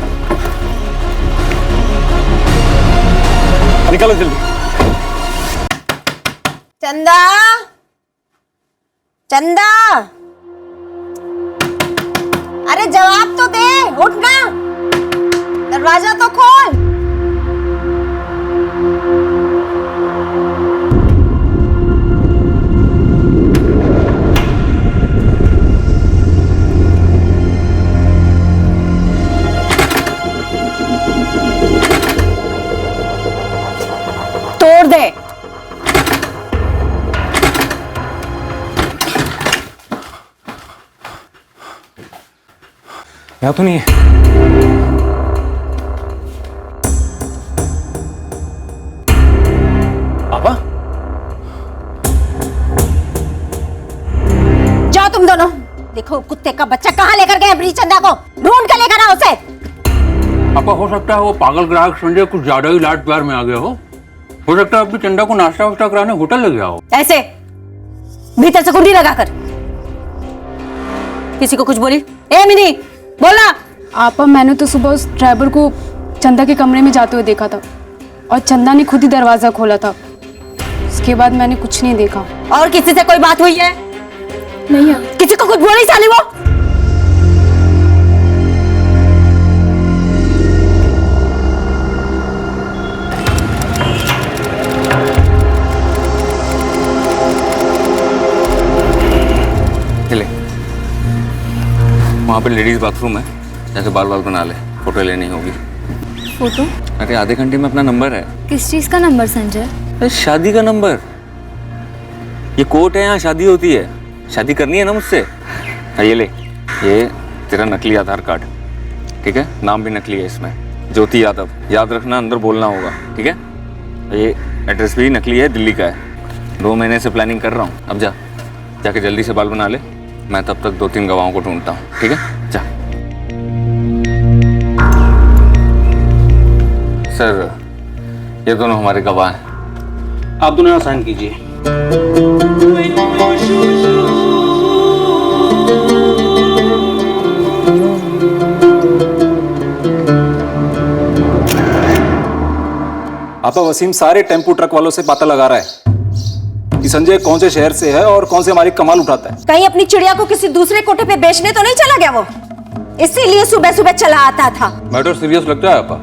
निकालो जल्दी। चंदा, चंदा, अरे जवाब तो दे, उठ ना, दरवाजा तो खोल। तोड़ दे। यहाँ तो नहीं है। पापा, जाओ तुम दोनों, देखो कुत्ते का बच्चा कहाँ लेकर गए अपनी चंदा को, ढूंढ कर लेकर आओ उसे। आपका हो सकता है वो पागल ग्राहक संजय कुछ ज्यादा ही लाड प्यार में आ गया हो सकता है अपनी चंदा को नाश्ता वास्ता कराने होटल ले गया हो। ऐसे भीतर से कुंडी लगाकर। किसी को कुछ बोली? ए मिनी, बोला। आपा, मैंने तो सुबह उस ड्राइवर को चंदा के कमरे में जाते हुए देखा था और चंदा ने खुद ही दरवाजा खोला था। उसके बाद मैंने कुछ नहीं देखा। और किसी से कोई बात हुई है? नहीं है। किसी को कुछ बोली साली वो? ले, वहाँ पे लेडीज बाथरूम है, जाके बाल बना ले, फोटो लेनी होगी। फोटो? अरे आधे घंटे में अपना नंबर है। किस चीज का नंबर संजय? अरे शादी का नंबर। ये कोर्ट है, यहाँ शादी होती है। शादी करनी है ना मुझसे। ये ले, ये तेरा नकली आधार कार्ड, ठीक है? नाम भी नकली है इसमें, ज्योति यादव। याद रखना, अंदर बोलना होगा, ठीक है? ये एड्रेस भी नकली है, दिल्ली का है। 2 महीने से प्लानिंग कर रहा हूँ। अब जाके जल्दी से बाल बना ले, मैं तब तक 2-3 गवाहों को ढूंढता हूँ, ठीक है? जा। सर, ये दोनों हमारे गवाह हैं। आप दोनों यहाँ साइन कीजिए। आपा, वसीम सारे टेम्पू ट्रक वालों से पता लगा रहा है कि संजय कौन से शहर से है और कौन से हमारी कमाल उठाता है। कहीं अपनी चिड़िया को किसी दूसरे कोठे पे बेचने तो नहीं चला गया वो? इसीलिए सुबह सुबह चला आता था। मैटर सीरियस लगता है आपा।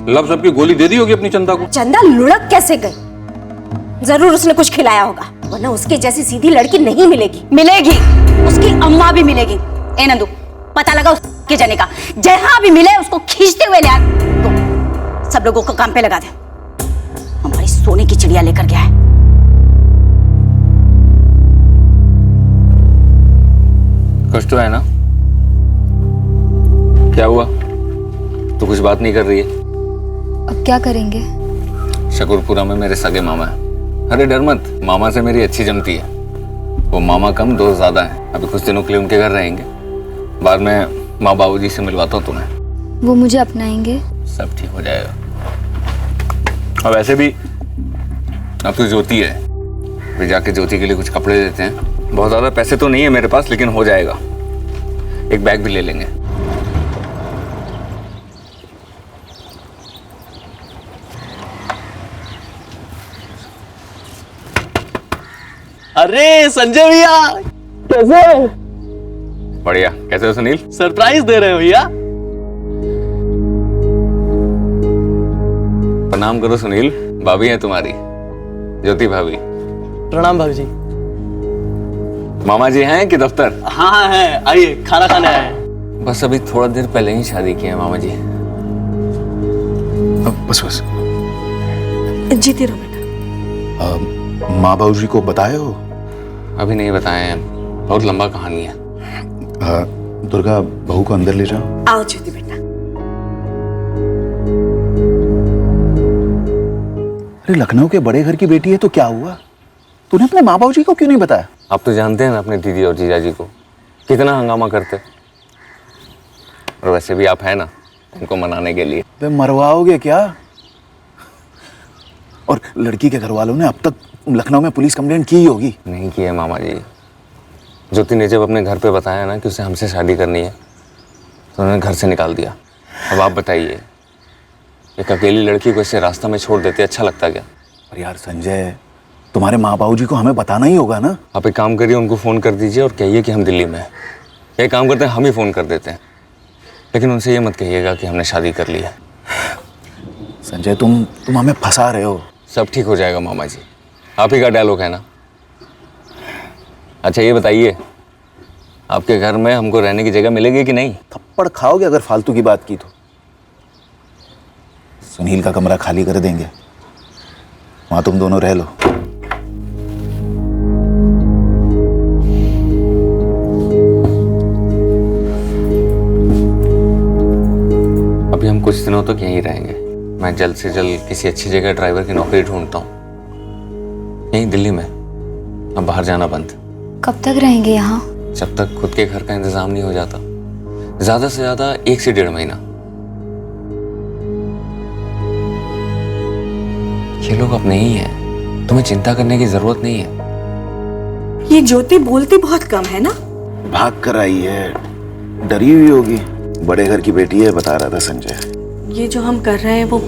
लब सबकी गोली दे दी होगी अपनी चंदा को। चंदा लुढ़क कैसे गई? जरूर उसने कुछ खिलाया होगा, वरना उसके जैसी सीधी लड़की नहीं मिलेगी। मिलेगी, उसकी अम्मा भी मिलेगी। ए नंदू, पता लगा उसके जाने का, जहां भी मिले उसको खींचते हुए ले आ। तो सब लोगों को काम पे लगा दे, हमारी सोने की चिड़िया लेकर गया है। कुछ तो है ना? क्या हुआ? तो कुछ बात नहीं कर रही है? अब क्या करेंगे? शकरपुरा में मेरे सगे मामा है। अरे डर मत, मामा से मेरी अच्छी जमती है। वो मामा कम, दोस्त ज्यादा है। अभी कुछ दिनों के लिए उनके घर रहेंगे, बाद में माँ बाबूजी से मिलवाता हूँ तुम्हें। वो मुझे अपनाएंगे? सब ठीक हो जाएगा। और वैसे भी अब तो ज्योति है, फिर जाके ज्योति के लिए कुछ कपड़े देते हैं। बहुत ज्यादा पैसे तो नहीं है मेरे पास, लेकिन हो जाएगा। एक बैग भी ले लेंगे। अरे संजय भैया, कैसे? बढ़िया। कैसे हो सुनील? सरप्राइज दे रहे हो भैया? प्रणाम करो सुनील, भाभी है तुम्हारी, ज्योति भाभी। प्रणाम भाभी जी। मामा जी हैं कि दफ्तर? हाँ हाँ है, आइए खाना खाने आए। बस अभी थोड़ा देर पहले ही शादी की है मामा जी। बस बस। जीती रहो बेटा। माँ बाबू जी को बताए हो? अभी नहीं बताए हैं, बहुत लंबा कहानी है। दुर्गा, बहू को अंदर ले जाओ। आओ ज्योति बेटा। अरे लखनऊ के बड़े घर की बेटी है तो क्या हुआ? तूने अपने माँ बाबू जी को क्यों नहीं बताया? आप तो जानते हैं ना अपने दीदी और जीजा जी को, कितना हंगामा करते। और वैसे भी आप हैं ना उनको मनाने के लिए। वे मरवाओगे क्या? और लड़की के घर वालों ने अब तक लखनऊ में पुलिस कंप्लेंट की होगी। नहीं की है मामा जी। ज्योति ने जब अपने घर पे बताया ना कि उसे हमसे शादी करनी है, तो उन्होंने घर से निकाल दिया। अब आप बताइए, एक अकेली लड़की को ऐसे रास्ता में छोड़ देते अच्छा लगता क्या? पर यार संजय, तुम्हारे माँ बाबू जी को हमें बताना ही होगा ना। आप एक काम करिए, उनको फ़ोन कर दीजिए और कहिए कि हम दिल्ली में हैं। एक काम करते हैं, हम ही फ़ोन कर देते हैं, लेकिन उनसे ये मत कहिएगा कि हमने शादी कर ली है। संजय तुम हमें फंसा रहे हो। सब ठीक हो जाएगा मामा जी, आप ही का डायलॉग है ना। अच्छा ये बताइए, आपके घर में हमको रहने की जगह मिलेगी कि नहीं? थप्पड़ खाओगे अगर फालतू की बात की तो। सुनील का कमरा खाली कर देंगे, वहां तुम दोनों रह लो। अभी हम कुछ दिनों तक यहीं रहेंगे। मैं जल्द से जल्द किसी अच्छी जगह ड्राइवर की नौकरी ढूंढता हूँ, यहीं दिल्ली में। अब बाहर जाना बंद। कब तक रहेंगे यहाँ? जब तक खुद के घर का इंतजाम नहीं हो जाता, ज्यादा से ज्यादा 1 से 1.5 महीना। ये लोग अपने ही हैं, तुम्हें चिंता करने की जरूरत नहीं है। ये ज्योति बोलती बहुत कम है ना? भाग कर आई है, डरी हुई होगी। बड़े घर की बेटी है, बता रहा था संजय। ये जो हम कर रहे हैं वो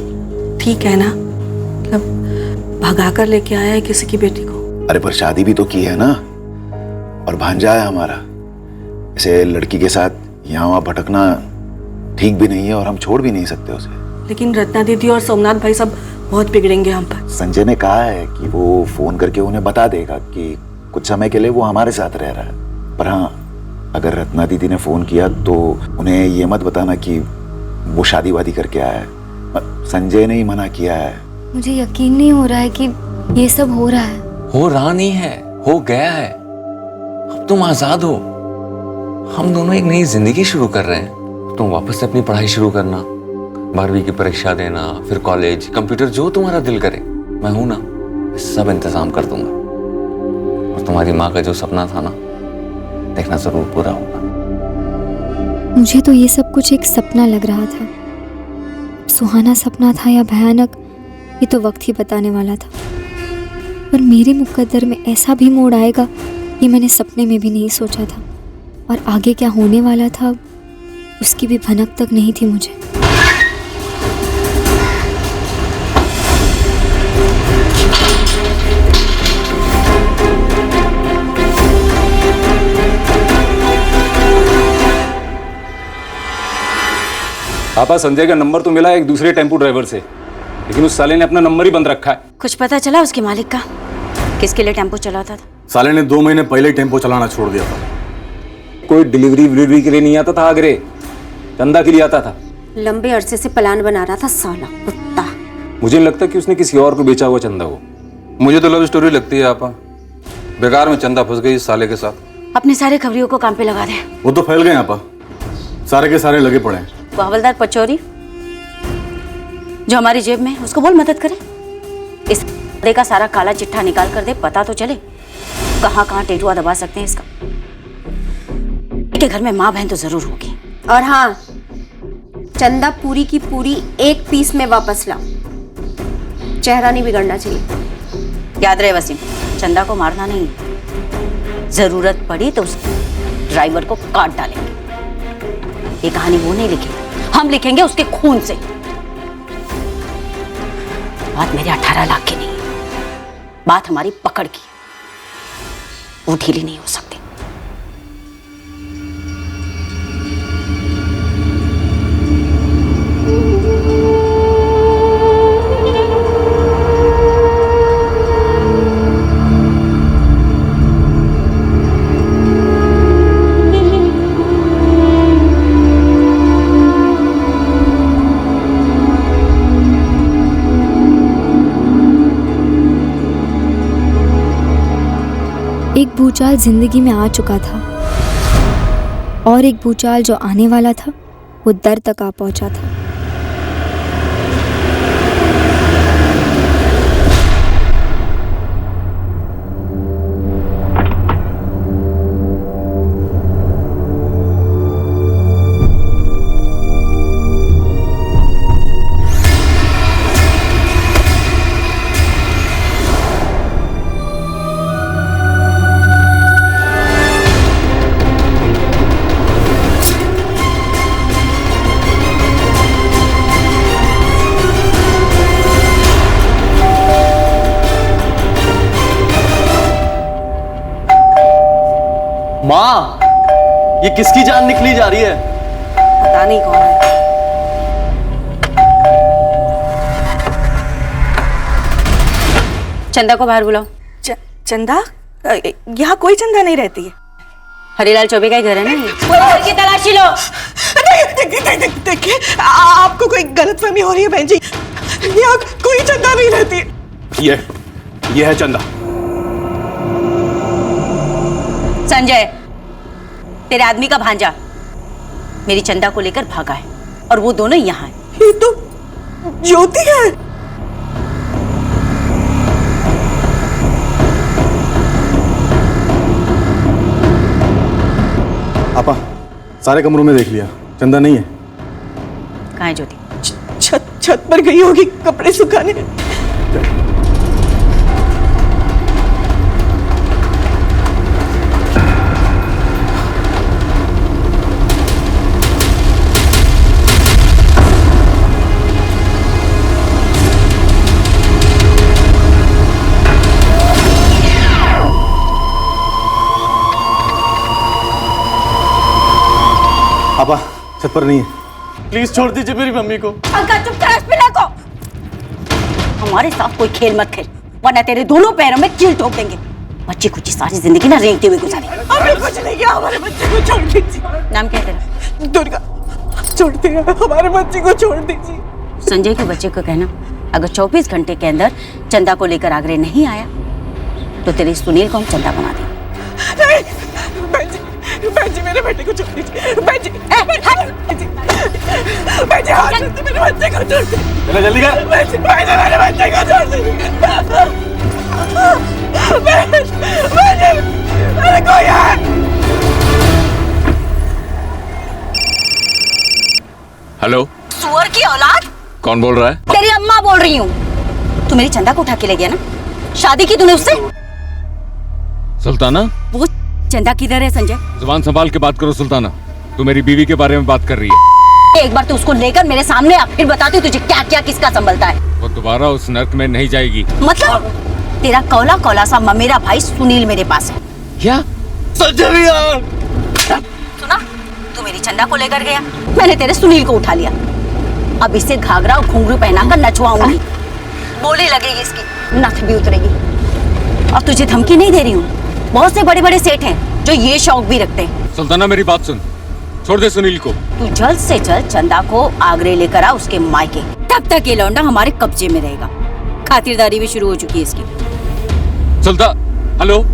ठीक है ना? मतलब भगा कर लेके आया है किसी की बेटी को। अरे पर शादी भी तो की है ना, और भांजा है हमारा। ऐसे लड़की के साथ यहाँ वहाँ भटकना ठीक भी नहीं है, और हम छोड़ भी नहीं सकते उसे। लेकिन रत्ना दीदी और सोमनाथ भाई सब बहुत बिगड़ेंगे हम पर। संजय ने कहा है कि वो फोन करके उन्हें बता देगा कि कुछ समय के लिए वो हमारे साथ रह रहा है। पर हाँ, अगर रत्ना दीदी ने फोन किया तो उन्हें ये मत बताना कि वो शादी वादी करके आया है। संजय ने ही मना किया है। मुझे यकीन नहीं हो रहा है कि ये सब हो रहा है। हो रहा नहीं है, हो गया है। अब तुम आजाद हो, हम दोनों एक नई जिंदगी शुरू कर रहे हैं। तुम वापस से अपनी पढ़ाई शुरू करना, 12वीं की परीक्षा देना, फिर कॉलेज, कंप्यूटर, जो तुम्हारा दिल करे। मैं हूं ना, सब इंतजाम कर दूंगा। और तुम्हारी माँ का जो सपना था ना, देखना जरूर पूरा होगा। मुझे तो ये सब कुछ एक सपना लग रहा था। सुहाना सपना था या भयानक, ये तो वक्त ही बताने वाला था। पर मेरे मुकद्दर में ऐसा भी मोड़ आएगा, ये मैंने सपने में भी नहीं सोचा था। और आगे क्या होने वाला था, उसकी भी भनक तक नहीं थी मुझे। पापा, संजय का नंबर तो मिला एक दूसरे टेम्पो ड्राइवर से, लेकिन उस साले ने अपना नंबर ही बंद रखा है। कुछ पता चला उसके मालिक का? किसके लिए टेम्पो चलाता था? साले ने 2 महीने पहले ही टेम्पो चलाना छोड़ दिया था। कोई डिलीवरी के लिए नहीं आता था आगरे, चंदा के लिए आता था। लंबे अरसे से प्लान बना रहा था साला कुत्ता। मुझे नहीं लगता कि उसने किसी और को बेचा हुआ चंदा हो। मुझे तो लव स्टोरी लगती है आपा। बेकार में चंदा फंस गई इस साले के साथ। अपने सारे खबरियों को काम पे लगा दे। वो तो फैल गए आपा, सारे के सारे लगे पड़े हैं। वो हवलदार पचौरी जो हमारी जेब में, उसको बोल मदद करे। इस का सारा काला चिट्ठा निकाल कर दे, पता तो चले कहाँ कहाँ टेटुआ दबा सकते हैं इसका। के घर में माँ बहन तो जरूर होगी। और हाँ, चंदा पूरी की पूरी 1 पीस में वापस लाओ। चेहरा नहीं बिगड़ना चाहिए। याद रहे वसीम, चंदा को मारना नहीं, जरूरत पड़ी तो उस ड्राइवर को काट डालेंगे। ये कहानी वो नहीं लिखेगी, हम लिखेंगे उसके खून से। बात मेरे 18 लाख की नहीं, बात हमारी पकड़ की। वो ढीली नहीं हो सकती। एक भूचाल जिंदगी में आ चुका था, और एक भूचाल जो आने वाला था वो दर तक आ पहुंचा था। माँ, ये किसकी जान निकली जा रही है? पता नहीं कौन है। चंदा को बाहर बुलाओ। चंदा? यहाँ कोई चंदा नहीं रहती है। हरीलाल चौबे का ही घर है ना ये? कोई घर की तलाशी लो। देखिए, आपको कोई गलतफहमी हो रही है बहन जी। यहाँ कोई चंदा नहीं रहती है। ये है चंदा। संजय, तेरे आदमी का भांजा मेरी चंदा को लेकर भागा है और वो दोनों यहाँ हैं। ये तो ज्योति है। आपा, सारे कमरों में देख लिया, चंदा नहीं है। कहाँ है ज्योति? छत पर गई होगी कपड़े सुखाने। आपा, छत पर नहीं है। प्लीज छोड़ दीजिए मेरी मम्मी को। अंकल चुप कर, पिला को। हमारे साथ कोई खेल मत खेल, वरना तेरे दोनों पैरों में कील ठोक देंगे। बच्ची कुछ सारी जिंदगी ना रेंगते हुए गुजारी। हमें कुछ नहीं किया, हमारे बच्चे को छोड़ दीजिए। नाम क्या है तेरा? दुर्गा। छोड़ दीजिए, हमारे बच्चे को छोड़ दीजिए। संजय के बच्चे को कहना, अगर 24 घंटे के अंदर चंदा को लेकर आगरे नहीं आया तो तेरे सुनील को हम चंदा बना देंगे। बहन जी, मेरे बेटे को छोड़ दीजिए। बहन जी, हाथ से मेरे बच्चे को छोड़ दीजिए। चलो जल्दी कर। बहन जी, मेरे बच्चे को छोड़ दीजिए। अरे कोई है? हेलो, सुअर की औलाद। कौन बोल रहा है? तेरी अम्मा बोल रही हूँ। तू मेरी चंदा को उठा के ले गया ना? शादी की तूने उससे? सुल्ताना, वो चंदा किधर है संजय? जुबान संभाल के बात करो सुल्ताना। तू मेरी बीवी के बारे में बात कर रही है। एक बार तू उसको लेकर मेरे सामने आ, फिर बताती हूँ तुझे क्या क्या किसका संभलता है। वो दोबारा उस नर्क में नहीं जाएगी। मतलब तेरा कौला कौला सा ममेरा भाई सुनील मेरे पास है। क्या? सुना, तू मेरी चंदा को लेकर गया, मैंने तेरे सुनील को उठा लिया। अब इसे घाघरा और घुंघरू पहनाकर नचवाऊंगी। बोली लगेगी इसकी, नथ भी उतरेगी। और तुझे धमकी नहीं दे रही हूँ, बहुत से बड़े बड़े सेठ हैं जो ये शौक भी रखते हैं। सुल्ताना मेरी बात सुन, छोड़ दे सुनील को। तू जल्द से जल्द चंदा को आगरे लेकर आ उसके मायके, तब तक ये लौंडा हमारे कब्जे में रहेगा। खातिरदारी भी शुरू हो चुकी है इसकी। सुल्तान, हेलो।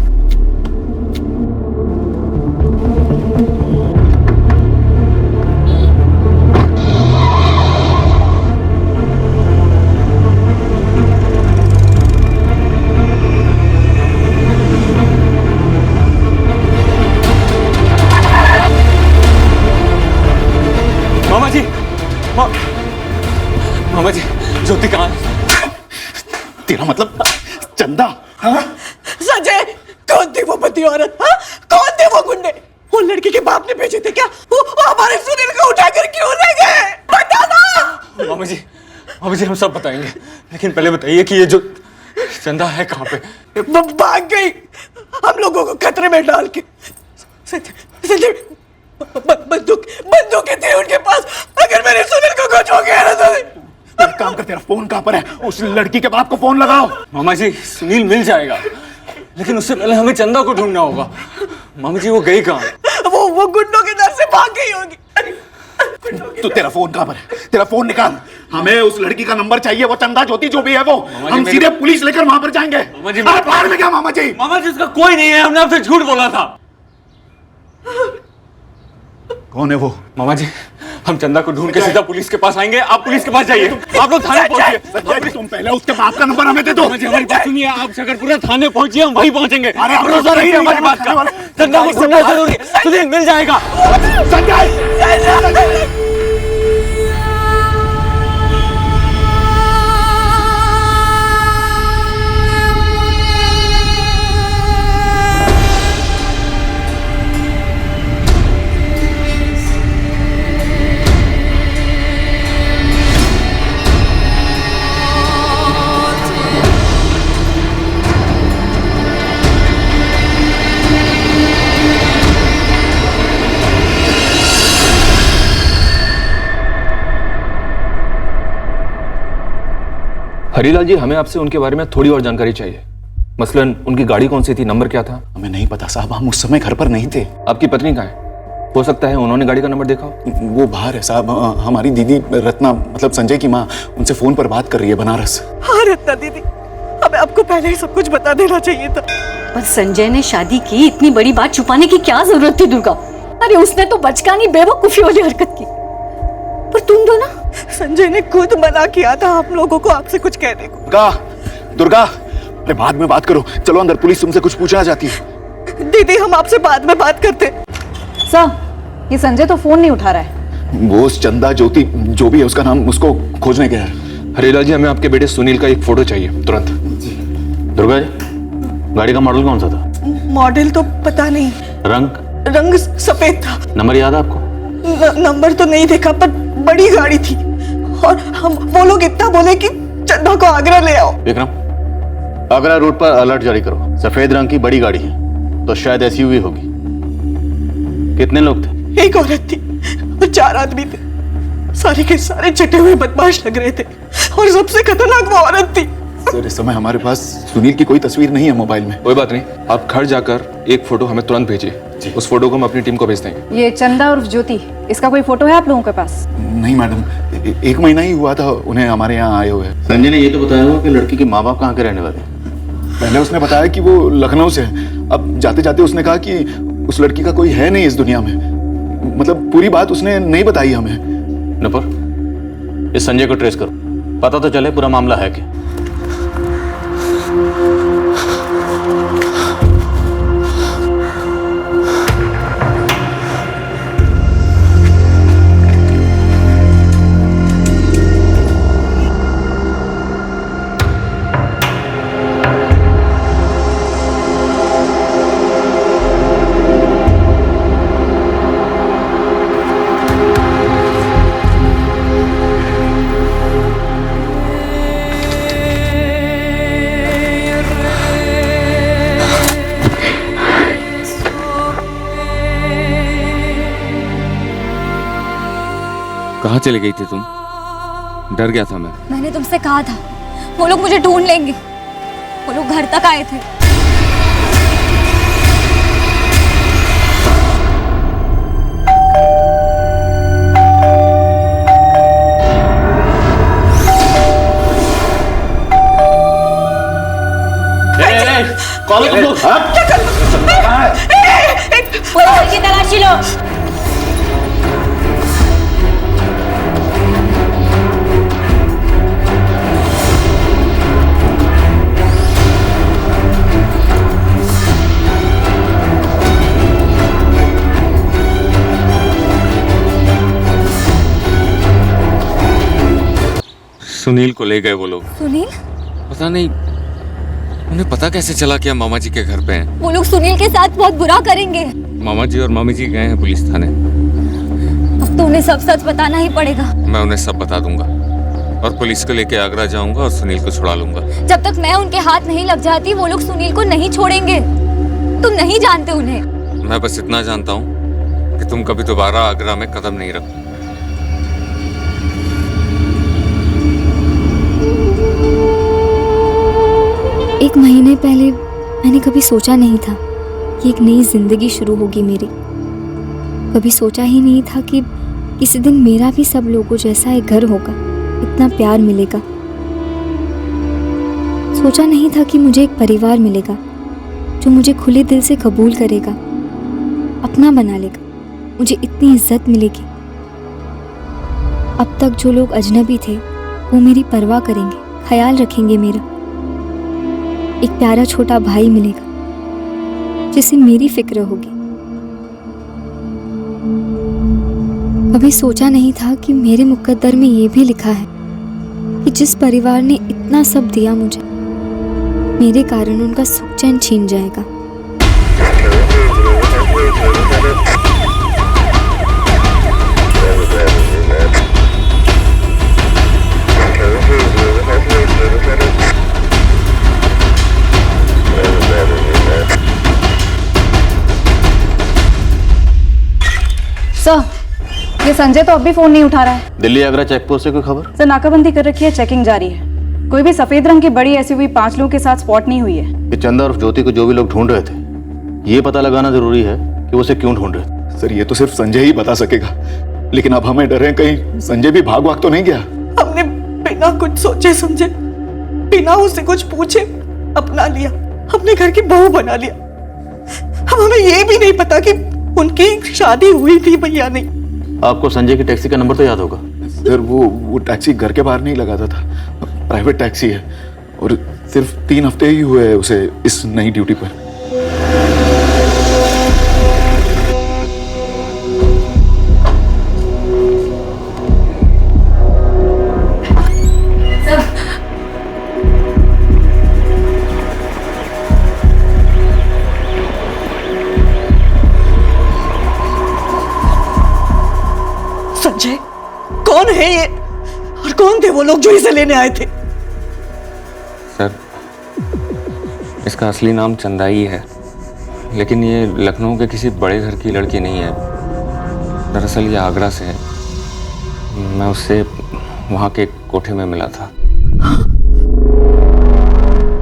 मामा जी, ज्योति कहाँ है? तेरा मतलब चंदा? हाँ? संजय, कौन थी वो बदी औरत? हाँ? कौन थे वो गुंडे? वो लड़की के बाप ने भेजे थे क्या? वो हमारे सुनील को उठाकर क्यों ले गए? बता ना। मामा जी हम सब बताएंगे, लेकिन पहले बताइए कि ये जो चंदा है कहाँ पे? भाग गई हम लोगों को खतरे में डाल के। संजय, बंदूकें थी उनके पास। अगर मेरे सुनील को कुछ हो गया ना तो एक काम कर, तेरा फोन कहाँ पर है? उस लड़की के बाप को फोन लगाओ। मामा जी, सुनील मिल जाएगा, लेकिन उससे पहले हमें चंदा को ढूंढना होगा। मामा जी, वो गई कहाँ? वो गुंडों के डर से भाग गई होगी। तो तेरा फोन कहाँ पर है? तेरा फोन निकाल, हमें उस लड़की का नंबर चाहिए। वो चंदा ज्योति जो भी है वो, हम सीधे पुलिस लेकर वहां पर जाएंगे। अरे बाहर में क्या मामा जी? मामा जी, उसका कोई नहीं है, हमने आपसे झूठ बोला था। कौन है वो? मामा जी, हम चंदा को ढूंढ के सीधा पुलिस के पास आएंगे। आप पुलिस के पास जाइए, आप लोग थाने पहुंचिए। तुम पहले उसके बाप का नंबर हमें दे दो। मामा जी, हमारी बात सुनिए, आप शकरपुरा थाने पहुंचिए, हम वहीं पहुंचेंगे। अरे भरोसा रखिए हमारी बात का। चंदा को ढूंढना जरूरी है, सुनील मिल जाएगा। संजय, हरीलाल जी, हमें आपसे उनके बारे में थोड़ी और जानकारी चाहिए। मसलन उनकी गाड़ी कौन सी थी, नंबर क्या था? हमें नहीं पता साहब, हम उस समय घर पर नहीं थे। आपकी पत्नी कहाँ है? हो सकता है उन्होंने गाड़ी का नंबर देखा हो। वो बाहर है साहब। हमारी दीदी रत्ना, मतलब संजय की माँ, उनसे फोन पर बात कर रही है बनारस। हाँ रत्ना दीदी, हमें आपको पहले ही सब कुछ बता देना चाहिए था। पर संजय ने शादी की, इतनी बड़ी बात छुपाने की क्या जरूरत थी दुर्गा? अरे उसने तो बचकानी बेवकूफी वाली हरकत की। पर तुम दो ना, संजय ने खुद मना किया था हम लोगों को आपसे कुछ कहने को। दुर्गा, अरे बाद में बात करो, चलो अंदर, पुलिस तुमसे कुछ पूछना चाहती है। दीदी हम आपसे बाद में बात करते। सर, ये संजय तो फोन नहीं उठा रहा है। वो चंदा ज्योति जो भी है उसका नाम, उसको खोजने गया है। हरीलाल जी, हमें आपके बेटे सुनील का एक फोटो चाहिए तुरंत। दुर्गा जी, गाड़ी का मॉडल कौन सा था? मॉडल तो पता नहीं, रंग सफेद था। नंबर याद है आपको? नंबर तो नहीं देखा, पर बड़ी गाड़ी थी। और हम वो लोग इतना बोले कि चंदा को आगरा ले आओ। विक्रम, आगरा रोड पर अलर्ट जारी करो। सफेद रंग की बड़ी गाड़ी है, तो शायद एसयूवी होगी। कितने लोग थे? एक औरत थी और 4 आदमी थे। सारे के सारे चटे हुए बदमाश लग रहे थे और सबसे खतरनाक वो औरत थी। सर, इस समय हमारे पास सुनील की कोई तस्वीर नहीं है मोबाइल में। कोई बात नहीं, आप घर जाकर एक फोटो हमें तुरंत भेजिए। उस फोटो को हम अपनी टीम को भेज देंगे। ये चंदा और ज्योति, इसका कोई फोटो है आप लोगों के पास? नहीं मैडम, 1 महीना ही हुआ था उन्हें हमारे यहाँ आए हुए। संजय ने ये तो बताया हुआ कि लड़की के माँ बाप कहाँ के रहने वाले हैं। पहले उसने बताया कि वो लखनऊ से है। अब जाते जाते उसने कहा कि उस लड़की का कोई है नहीं इस दुनिया में। मतलब पूरी बात उसने नहीं बताई हमें। नपुर, इस संजय को ट्रेस करो, पता तो चले पूरा मामला है क्या। कहाँ चली गई थी तुम? डर गया था मैं। मैंने तुमसे कहा था वो लोग मुझे ढूंढ लेंगे। वो लोग घर तक आए थे। कॉल तुम लोग की तलाशी लो। सुनील को ले गए वो लोग। सुनील? पता नहीं उन्हें पता कैसे चला कि हम मामा जी के घर पे हैं। वो लोग सुनील के साथ बहुत बुरा करेंगे। मामा जी और मामी जी गए हैं पुलिस थाने। अब तो उन्हें सब सच बताना ही पड़ेगा। मैं उन्हें सब बता दूंगा और पुलिस को लेके आगरा जाऊंगा और सुनील को छुड़ा लूंगा। जब तक मैं उनके हाथ नहीं लग जाती वो लोग सुनील को नहीं छोड़ेंगे। तुम नहीं जानते उन्हें। मैं बस इतना जानता हूँ कि तुम कभी दोबारा आगरा में कदम नहीं रखो। एक महीने पहले मैंने कभी सोचा नहीं था कि एक नई जिंदगी शुरू होगी मेरी। कभी सोचा ही नहीं था कि किसी दिन मेरा भी सब लोगों जैसा एक घर होगा, इतना प्यार मिलेगा। सोचा नहीं था कि मुझे एक परिवार मिलेगा जो मुझे खुले दिल से कबूल करेगा, अपना बना लेगा, मुझे इतनी इज्जत मिलेगी। अब तक जो लोग अजनबी थे वो मेरी परवाह करेंगे, ख्याल रखेंगे मेरा। एक प्यारा छोटा भाई मिलेगा जिसे मेरी फिक्र होगी। कभी सोचा नहीं था कि मेरे मुकद्दर में ये भी लिखा है कि जिस परिवार ने इतना सब दिया मुझे, मेरे कारण उनका सुख चैन छीन जाएगा। सर, ये संजय तो अब भी फोन नहीं उठा रहा है। दिल्ली आगरा चेक पोस्ट से कोई खबर? सर, नाकाबंदी कर रखी है, चेकिंग जारी है। कोई भी सफेद रंग की बड़ी एसयूवी 5 लोगों के साथ स्पॉट नहीं हुई है। कि चंदा और ज्योति को जो भी लोग ढूंढ रहे थे, ये पता लगाना जरूरी है कि वो उसे क्यों ढूंढ रहे थे। सर ये तो सिर्फ संजय ही बता सकेगा, लेकिन अब हमें डर है कहीं संजय भी भाग तो नहीं गया। हमने बिना कुछ सोचे समझे, बिना उससे कुछ पूछे अपना लिया, अपने घर की बहू बना लिया। अब हमें ये भी नहीं पता कि उनकी शादी हुई थी भैया नहीं। आपको संजय की टैक्सी का नंबर तो याद होगा? सर वो टैक्सी घर के बाहर नहीं लगाता था, प्राइवेट टैक्सी है और सिर्फ 3 हफ्ते ही हुए हैं उसे इस नई ड्यूटी पर। संजय कौन है ये और कौन थे वो लोग जो इसे लेने आए थे? सर इसका असली नाम चंदा ही है, लेकिन ये लखनऊ के किसी बड़े घर की लड़की नहीं है। दरअसल ये आगरा से है। मैं उससे वहाँ के कोठे में मिला था।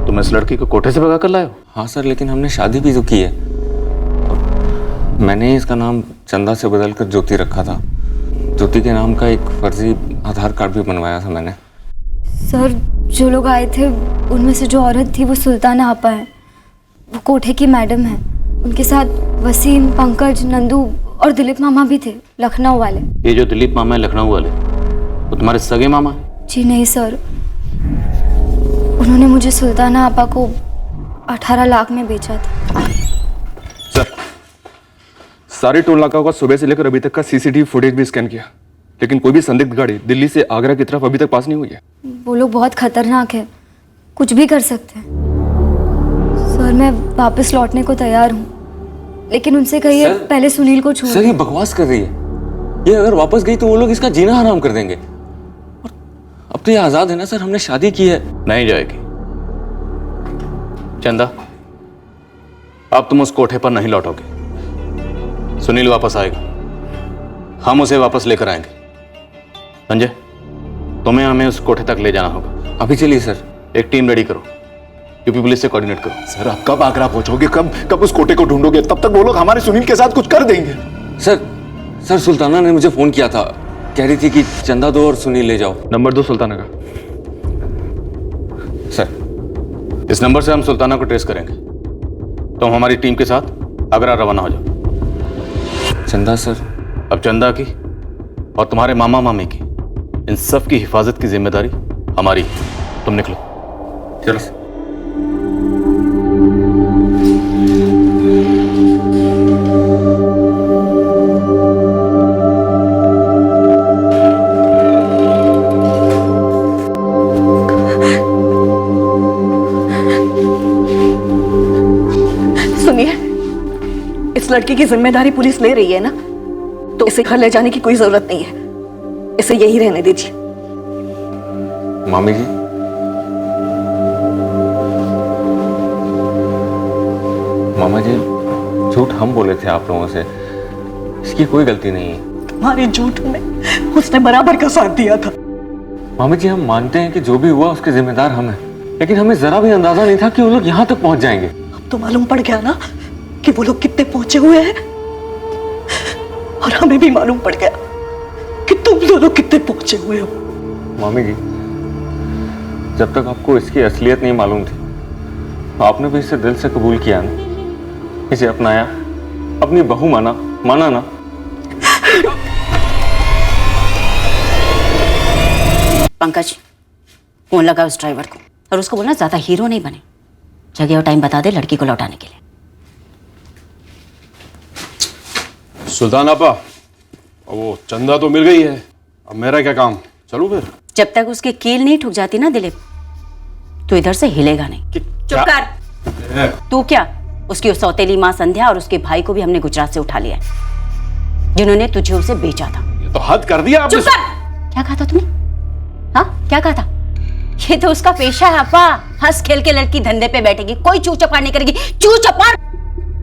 तुम इस लड़की को कोठे से भगा कर लाए हो? हाँ सर, लेकिन हमने शादी भी तो की है। और मैंने इसका नाम चंदा से बदलकर ज्योति रखा था। ज्योति के नाम का एक फर्जी आधार कार्ड भी बनवाया था मैंने। सर जो लोग आए थे उनमें से जो औरत थी वो सुल्ताना आपा है, वो कोठे की मैडम है। उनके साथ वसीम, पंकज, नंदू और दिलीप मामा भी थे, लखनऊ वाले। ये जो दिलीप मामा है लखनऊ वाले, वो तुम्हारे सगे मामा है? जी नहीं सर, उन्होंने मुझे सुल्ताना आपा को 18 लाख में बेचा था। सर सारे टोल नाकाओं का सुबह से लेकर अभी तक का सीसीटीवी फुटेज भी स्कैन किया, लेकिन कोई भी संदिग्ध गाड़ी दिल्ली से आगरा की तरफ अभी तक पास नहीं हुई है। वो लोग बहुत खतरनाक है, कुछ भी कर सकते हैं। सर मैं वापस लौटने को तैयार हूँ, लेकिन उनसे कहिए पहले सुनील को छोड़। सर ये बकवास कर रही है। ये अगर वापस गई तो वो लोग इसका जीना हराम कर देंगे। और अब तो ये आजाद है ना सर, हमने शादी की है। नहीं जाएगी चंदा, अब तुम उस कोठे पर नहीं लौटोगे। सुनील वापस आएगा, हम उसे वापस लेकर आएंगे। संजय तुम्हें हमें उस कोठे तक ले जाना होगा। अभी चलिए सर। एक टीम रेडी करो, यूपी पुलिस से कोऑर्डिनेट करो। सर आप कब आगरा पहुंचोगे? कब उस कोठे को ढूंढोगे? तब तक वो लोग हमारे सुनील के साथ कुछ कर देंगे। सर सुल्ताना ने मुझे फोन किया था, कह रही थी कि चंदा दो और सुनील ले जाओ। नंबर दो सुल्ताना का। सर इस नंबर से हम सुल्ताना को ट्रेस करेंगे। तुम हमारी टीम के साथ आगरा रवाना हो जाओ। चंदा सर, अब चंदा की और तुम्हारे मामा मामी की, इन सब की हिफाजत की जिम्मेदारी हमारी है। तुम निकलो। चलो। सुनिए, इस लड़की की जिम्मेदारी पुलिस ले रही है ना, तो इसे घर ले जाने की कोई जरूरत नहीं है। इसे यही रहने दीजिए। मामी जी, मामा जी झूठ हम बोले थे आप लोगों से, इसकी कोई गलती नहीं है। तुम्हारे झूठ में उसने बराबर का साथ दिया था। मामी जी हम मानते हैं कि जो भी हुआ उसके जिम्मेदार हम हैं, लेकिन हमें जरा भी अंदाजा नहीं था कि वो लोग यहाँ तक पहुंच जाएंगे। अब तो मालूम पड़ गया ना कि वो लोग कितने पहुंचे हुए हैं, और हमें भी मालूम पड़ गया कि तुम दोनों कितने पहुंचे हुए हो। मामी जी जब तक आपको इसकी असलियत नहीं मालूम थी, आपने भी इसे दिल से कबूल किया ना, इसे अपनाया, अपनी बहू माना ना। पंकज फोन लगा उस ड्राइवर को और उसको बोलना ज्यादा हीरो नहीं बने, जगह और टाइम बता दे लड़की को लौटाने के लिए। सुल्तान आपा, वो चंदा तो मिल गई है, अब मेरा क्या काम? चलूं फिर? जब तक उसकी कील नहीं ठुक जाती ना दिलीप, तो इधर से हिलेगा नहीं। चुप कर। तू क्या, उसकी उस सौतेली माँ संध्या और उसके भाई को भी हमने गुजरात से उठा लिया है, जिन्होंने तुझे उसे बेचा था। ये तो हद कर दिया आपने। चुप कर। क्या कहा था तुमने? हाँ क्या कहा था? ये तो उसका पेशा है अपा, हंस खेल के लड़की धंधे पे बैठेगी, कोई चू चपाड़ नहीं करेगी। चू चपाड़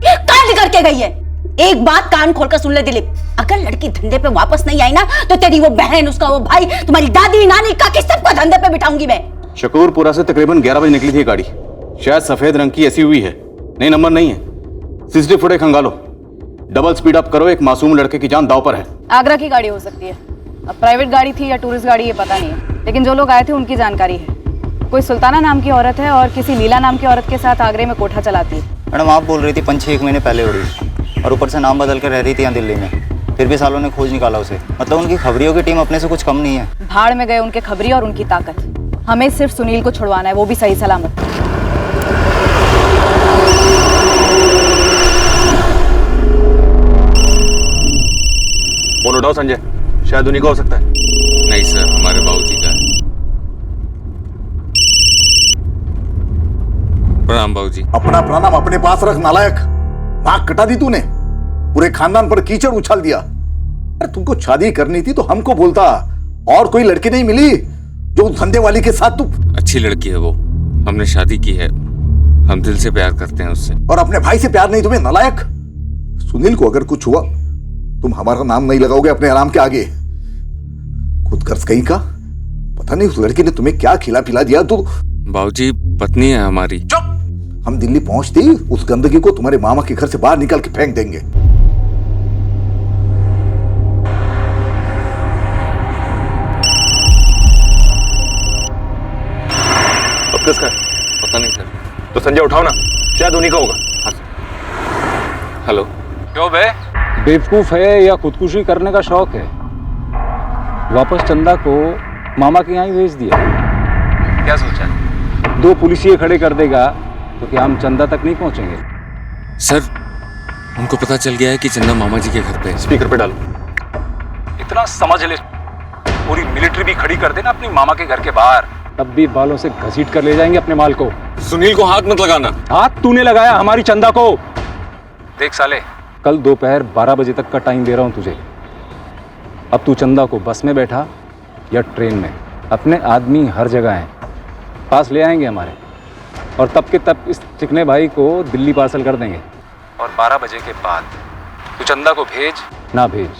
कान करके गई है। एक बात कान खोलकर सुन ले दिलीप, अगर लड़की धंधे पे वापस नहीं आई ना, तो तेरी वो बहन, उसका वो भाई, तुम्हारी दादी, नानी, काकी सबको धंधे पे बिठाऊंगी मैं। शकूरपुरा से तकरीबन 11 बजे निकली थी गाड़ी। शायद सफेद रंग की ऐसी हुई है, नहीं नंबर नहीं है। सीसीटीवी फुटेज खंगालो, डबल स्पीड अप करो, एक मासूम लड़के की जान दांव पर है। आगरा की गाड़ी हो सकती है, अब प्राइवेट गाड़ी थी या टूरिस्ट गाड़ी ये पता नहीं है, लेकिन जो लोग आए थे उनकी जानकारी है। कोई सुल्ताना नाम की औरत है और किसी लीला नाम की औरत के साथ आगरे में कोठा चलाती है। मैडम आप बोल रही थी 5-6 महीने पहले उड़ी और ऊपर से नाम बदल कर रह रही थी यहाँ दिल्ली में, फिर भी सालों ने खोज निकाला उसे। मतलब उनकी खबरियों की टीम अपने से कुछ कम नहीं है। भाड़ में गए उनके खबरी और उनकी ताकत। हमें सिर्फ सुनील को छुड़वाना है, वो भी सही सलामत। फोन उठाओ संजय, शायद उन्हीं का हो सकता है। नहीं सर, हमारे बाबूजी का है। प्रणाम बाबूजी। अपना प्रणाम अपने पास रख नालायक। नाक कटा दी तूने, पूरे खानदान पर कीचड़ उछाल दिया। अरे तुमको शादी करनी थी तो हमको बोलता, और कोई लड़की नहीं मिली जो उस धंधे वाली के साथ तू। अच्छी लड़की है वो, हमने शादी की है, हम दिल से प्यार करते हैं उससे। और अपने भाई से प्यार नहीं तुम्हें नालायक? सुनील को अगर कुछ हुआ तुम हमारा नाम नहीं लगाओगे अपने आराम के आगे। खुद कर्ज कहीं का, पता नहीं उस लड़की ने तुम्हें क्या खिला पिला दिया। तू बाबूजी पत्नी है हमारी। चुप, हम दिल्ली पहुंचते ही उस गंदगी को तुम्हारे मामा के घर से बाहर निकाल के फेंक देंगे। अब किसका है? पता नहीं सर। तो संजय उठाओ ना, शायद उन्हीं का होगा। हेलो। क्यों बे, बेवकूफ है या खुदकुशी करने का शौक है? वापस चंदा को मामा के यहाँ ही भेज दिया। क्या सोचा? 2 पुलिसिये खड़े कर देगा तो क्या हम चंदा तक नहीं पहुंचेंगे? सर उनको पता चल गया है कि चंदा मामा जी के घर पे है। स्पीकर पे डालो। इतना समझ ले, पूरी मिलिट्री भी खड़ी कर देना अपनी मामा के घर के बाहर, तब भी बालों से घसीट कर ले जाएंगे अपने माल को। सुनील को हाथ मत लगाना। हाथ तूने लगाया हमारी चंदा को। देख साले, कल दोपहर 12 बजे तक का टाइम दे रहा हूं तुझे। अब तू चंदा को बस में बैठा या ट्रेन में, अपने आदमी हर जगह हैं, पास ले आएंगे हमारे, और तब के तब इस चिकने भाई को दिल्ली पार्सल कर देंगे। और 12 बजे के बाद तू चंदा को भेज ना भेज,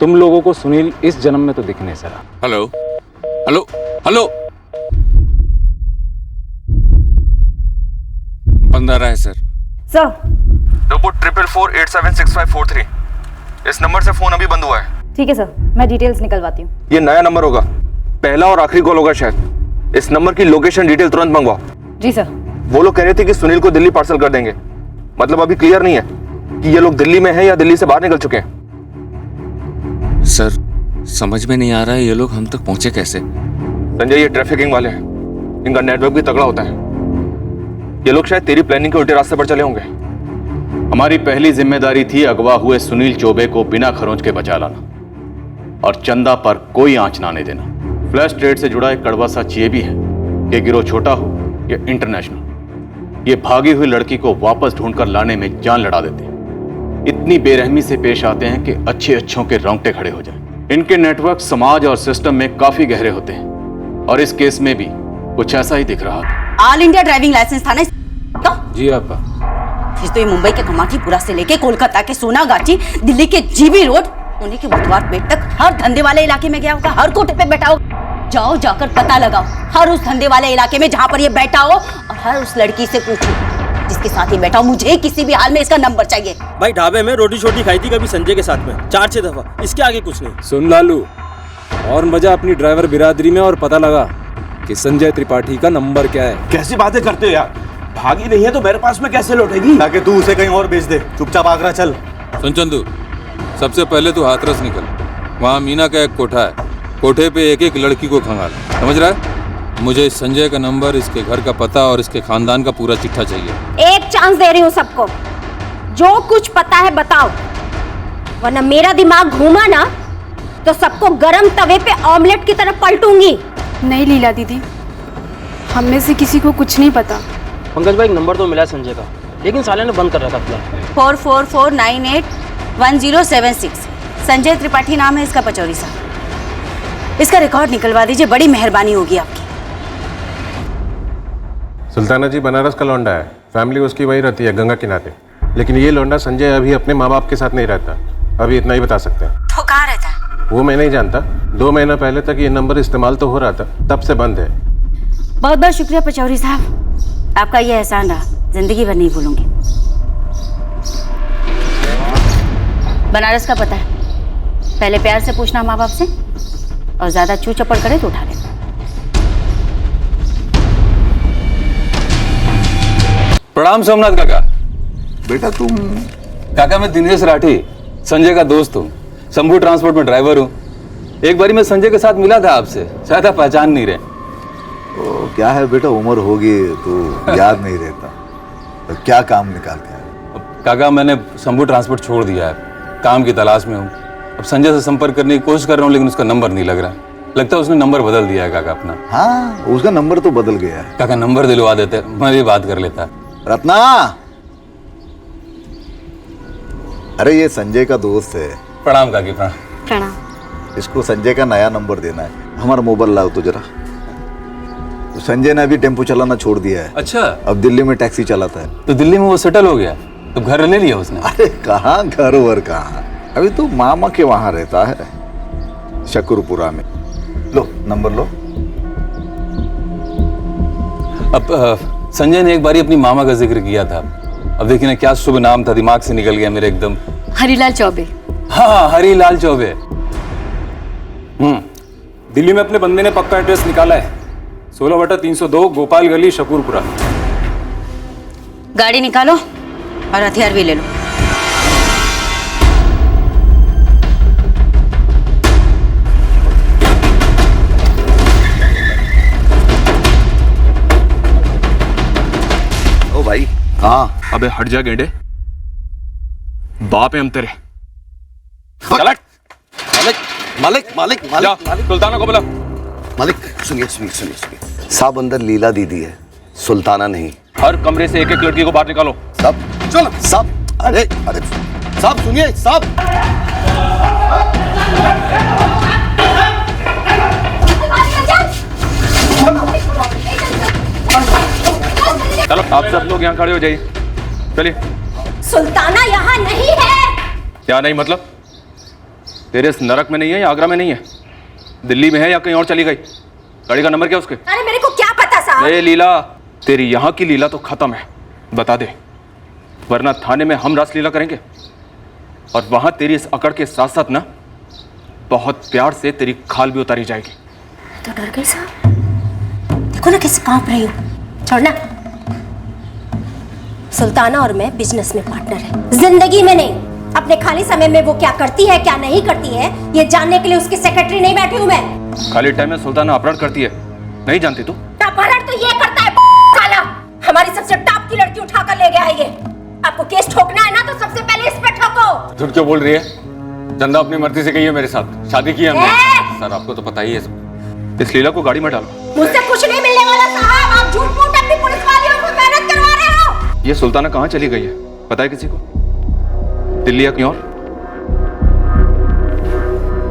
तुम लोगों को सुनील इस जन्म में तो दिखने सरा। हेलो हेलो हेलो, बंद आ रहा है सर। रोबोट 444876543, इस नंबर से फोन अभी बंद हुआ है। ठीक है सर, मैं डिटेल्स निकलवाती हूँ। ये नया नंबर होगा, पहला और आखिरी कॉल होगा शायद। इस नंबर की लोकेशन डिटेल तुरंत मंगवाओ। जी सर। वो लोग कह रहे थे कि सुनील को दिल्ली पार्सल कर देंगे, मतलब अभी क्लियर नहीं है कि ये लोग दिल्ली में हैं या दिल्ली से बाहर निकल चुके हैं। सर समझ में नहीं आ रहा है ये लोग हम तक पहुंचे कैसे। संजय ये ट्रैफिकिंग वाले हैं, इनका नेटवर्क भी तगड़ा होता है। ये लोग शायद तेरी प्लानिंग के उल्टे रास्ते पर चले होंगे। हमारी पहली जिम्मेदारी थी अगवा हुए सुनील चौबे को बिना खरोंच के बचा लाना और चंदा पर कोई आंच ना आने देना। फ्लैश ट्रेड से जुड़ा एक कड़वा सच ये भी है कि गिरोह छोटा हो या इंटरनेशनल, ये भागी हुई लड़की को वापस ढूंढकर लाने में जान लड़ा देते हैं। इतनी बेरहमी से पेश आते हैं कि अच्छे अच्छों के रोंगटे खड़े हो जाएं। इनके नेटवर्क समाज और सिस्टम में काफी गहरे होते हैं और इस केस में भी कुछ ऐसा ही दिख रहा था। ऑल इंडिया ड्राइविंग लाइसेंस था ना? जी आपा। फिर तो ये मुंबई के कमाटीपुरा से लेके कोलकाता के सोनागाची, दिल्ली के जीबी रोड, पुणे के बुधवार पेट तक हर धंधे वाले इलाके में गया होगा, हर कोठे पे बैठा होगा। जाओ जाकर पता लगाओ हर उस धंधे वाले इलाके में जहां पर ये बैठा हो, और हर उस लड़की से पूछो जिसके साथ ही बैठा हो। मुझे किसी भी हाल में इसका नंबर चाहिए। भाई ढाबे में रोटी छोटी खाई थी कभी संजय के साथ में 4-6 दफा, इसके आगे कुछ नहीं। सुन लालू, और मजा अपनी ड्राइवर बिरादरी में, और पता लगा कि संजय त्रिपाठी का नंबर क्या है। कैसी बातें करते हो यार, भागी नहीं है तो मेरे पास में कैसे लौटेगी? ताकि तू उसे कहीं और भेज दे, चुपचाप आगरा चल। सुन चंदू, सबसे पहले तू हाथरस निकल, वहाँ मीना का एक कोठा है, कोठे पे एक एक लड़की को खंगाल, समझ रहा है? मुझे इस संजय का नंबर, इसके घर का पता और इसके खानदान का पूरा चिट्ठा चाहिए। एक चांस दे रही हूँ सबको, जो कुछ पता है बताओ, वरना मेरा दिमाग घूमा ना तो सबको गरम तवे पे ऑमलेट की तरफ पलटूंगी। नहीं लीला दीदी, हम में से किसी को कुछ नहीं पता। पंकज भाई नंबर तो मिला संजय का, लेकिन साले ने बंद कर रखा था। 4449811076 संजय त्रिपाठी नाम है इसका, पचौरी साहब। इसका रिकॉर्ड निकलवा दीजिए, बड़ी मेहरबानी होगी आपकी। सुल्ताना जी बनारस का लौंडा है, फैमिली उसकी वही रहती है गंगा किनारे, लेकिन ये लौंडा संजय अभी अपने माँ बाप के साथ नहीं रहता। अभी इतना ही बता सकते हैं। तो कहाँ रहता है? वो मैं नहीं जानता, 2 महीना पहले तक ये नंबर इस्तेमाल तो हो रहा था, तब से बंद है। बहुत बहुत शुक्रिया पचौरी साहब, आपका ये एहसान रहा, जिंदगी भर नहीं भूलूंगी। बनारस का पता है, पहले प्यार से पूछना माँ बाप से, और ज्यादा चू चपड़ करे तो उठा लेना। प्रणाम सोमनाथ काका। बेटा तुम? काका मैं दिनेश राठी, संजय का दोस्त हूँ, शंभू ट्रांसपोर्ट में ड्राइवर हूँ। एक बारी मैं संजय के साथ मिला था आपसे, शायद आप पहचान नहीं रहे। तो क्या है बेटा, उम्र होगी तो याद नहीं रहता। तो क्या काम निकालते हैं? काका मैंने शंभू ट्रांसपोर्ट छोड़ दिया है, काम की तलाश में हूँ। अब संजय से संपर्क करने की कोशिश कर रहा हूँ, लेकिन उसका नंबर नहीं लग रहा। लगता है उसने नंबर बदल दिया है काका अपना। हाँ, उसका नंबर तो बदल गया है। काका नंबर दिलवा देते, मैं भी बात कर लेता। रत्ना, अरे ये संजय का दोस्त है। प्रणाम काकी। प्रणाम। प्रणाम। इसको संजय का नया नंबर देना है। हमारा मोबाइल लाओ तो जरा। तो संजय ने अभी टेम्पो चलाना छोड़ दिया है। अच्छा। अब दिल्ली में टैक्सी चलाता है। तो दिल्ली में वो सेटल हो गया, तो घर ले लिया उसने? अरे कहाँ घर वर कहाँ, अभी तो मामा के वहां रहता है, शकरपुरा में। लो नंबर लो। अब संजय ने एक बारी अपनी मामा का जिक्र किया था। अब देखिए ना, क्या शुभ नाम था, दिमाग से निकल गया मेरे एकदम। हरीलाल चौबे। हाँ, हरीलाल चौबे। दिल्ली में अपने बंदे ने पक्का एड्रेस निकाला है, 16/302 गोपाल गली, शकरपुरा। गाड़ी निकालो और हथियार भी ले लो। ओ भाई। हाँ। अबे हट जा गेंडे, बाप है हम तेरे। मालिक मालिक मालिक मालिक मालिक सुल्ताना को बुला। मालिक सुनिए सुनिए सुनिए सुनिए, साहब अंदर लीला दीदी है, सुल्ताना नहीं। हर कमरे से एक एक लड़की को बाहर निकालो। साहब चलो साहब। अरे अरे साहब सुनिए साहब। चलो आप सब लोग यहाँ खड़े हो जाइए, चलिए। सुल्ताना यहाँ नहीं है। क्या नहीं मतलब? तेरे इस नरक में नहीं है या आगरा में नहीं है? दिल्ली में है या कहीं और चली गई? गाड़ी का नंबर क्या उसके? अरे मेरे को क्या पता साहब। ए लीला, तेरी यहाँ की लीला तो खत्म है, बता दे, वरना थाने में हम रासलीला करेंगे। और वहां तेरी इस अकड़ के साथ साथ ना बहुत प्यार से तेरी खाल भी उतारी जाएगी। तो डर गई साहब, देखो ना कैसे कांप रही हो। छोड़ना। सुल्ताना और मैं बिजनेस में पार्टनर है, जिंदगी में नहीं। अपने खाली समय में वो क्या करती है क्या नहीं करती है, ये जानने के लिए उसकी सेक्रेटरी नहीं बैठी हूँ मैं। खाली टाइम में सुल्ताना अपहरण करती है, नहीं जानती तू? अपहरण तो ये करता है साला, हमारी सबसे टॉप की लड़की उठा कर ले गया है ये। आपको केस ठोकना है ना तो सबसे पहले इस पे ठोको। झूठ क्यों बोल रही है? चंदा अपनी मर्जी से गई है मेरे साथ, शादी की है हमने। सर आपको तो पता ही है सब। इस लीला को गाड़ी में डालो। मुझसे कुछ नहीं मिलने वाला साहब, आप झूठ मूठ अपनी पुलिस वालियों को मेहनत करवा रहे हो। ये सुल्ताना कहाँ चली गई है, पता है किसी को? दिल्ली या कहीं और?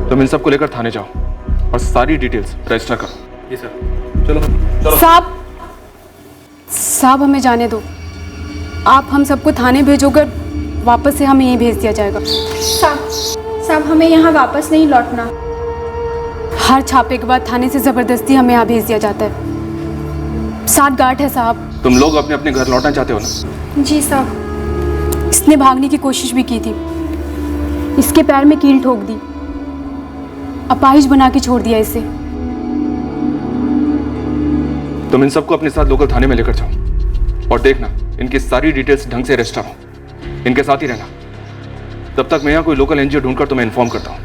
तुम इन सबको लेकर थाने जाओ और सारी डिटेल्स रजिस्टर करो। जी सर। चलो चलो। साहब हमें जाने दो, आप हम सबको थाने भेजोगे, वापस से हमें यहीं भेज दिया जाएगा। साहब हमें यहाँ वापस नहीं लौटना। हर छापे के बाद थाने से जबरदस्ती हमें यहाँ भेज दिया जाता है। 7 गार्ड है साहब। तुम लोग अपने अपने घर लौटना चाहते हो ना? जी साहब। इसने भागने की कोशिश भी की थी, इसके पैर में कील ठोक दी, अपाहिज बना के छोड़ दिया इसे। तुम इन सबको अपने साथ लोकल थाने में लेकर जाओ और देखना इनकी सारी डिटेल्स ढंग से रजिस्टर हो। इनके साथ ही रहना, तब तक मैं यहाँ कोई लोकल एनजीओ ढूंढकर तुम्हें इन्फॉर्म करता हूँ।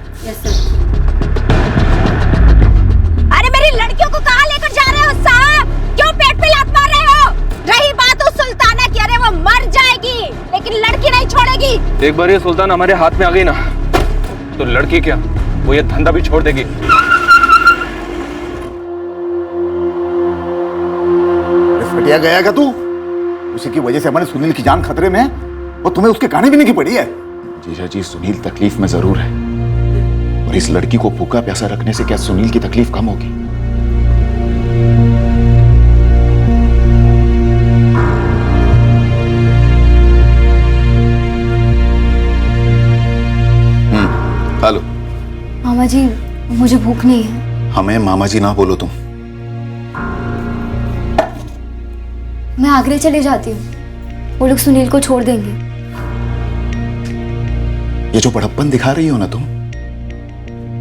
अरे मेरी लड़कियों को कहाँ लेकर जा रहे हो साहब? क्यों पेट पे लात मार रहे हो? रही बात उस सुल्ताना की, अरे वो मर जाएगी लेकिन लड़की नहीं छोड़ेगी। एक बार ये सुल्तान हमारे हाथ में आ गई ना, तो लड़की क्या, वो ये धंधा भी छोड़ देगी। फटिया गया क्या तू? उसी की वजह से हमारे सुनील की जान खतरे में है और तुम्हें उसके गाने भी नहीं की पड़ी है। जीजा जी, सुनील तकलीफ में जरूर है, और इस लड़की को भूखा प्यासा रखने से क्या सुनील की तकलीफ कम होगी? हेलो मामा जी, मुझे भूख नहीं है। हमें मामा जी ना बोलो तुम। मैं आगरे चले जाती हूँ, वो लोग सुनील को छोड़ देंगे। ये जो बड़प्पन दिखा रही हो ना तुम,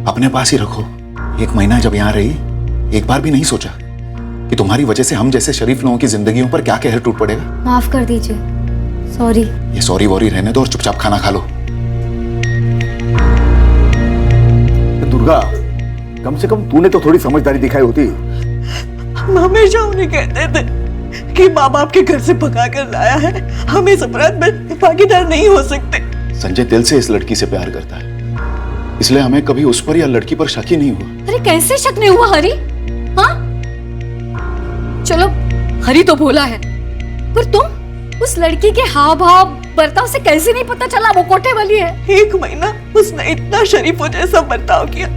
अपने पास ही रखो। 1 महीना जब यहाँ रही, एक बार भी नहीं सोचा कि तुम्हारी वजह से हम जैसे शरीफ लोगों की जिंदगियों पर क्या कहर टूट पड़ेगा। माफ कर दीजिए, सॉरी। ये सॉरी वॉरी रहने दो और चुपचाप खाना खा लो। दुर्गा, कम से कम तूने तो थोड़ी समझदारी दिखाई होती। हम हमेशा उन्हें कहते थे कि माँ बाप के घर से भगा कर लाया है, हम इस अपराध में भागीदार नहीं हो सकते। संजय दिल से इस लड़की से प्यार करता है, इसलिए हमें कभी उस पर या लड़की पर शक ही नहीं हुआ। अरे कैसे शक नहीं हुआ हरी? हाँ चलो, हरी तो भोला है, पर तुम उस लड़की के हाव भाव बर्ताव से कैसे नहीं पता चला वो कोठे वाली है? 1 महीना उसने इतना शरीफों जैसा बर्ताव किया,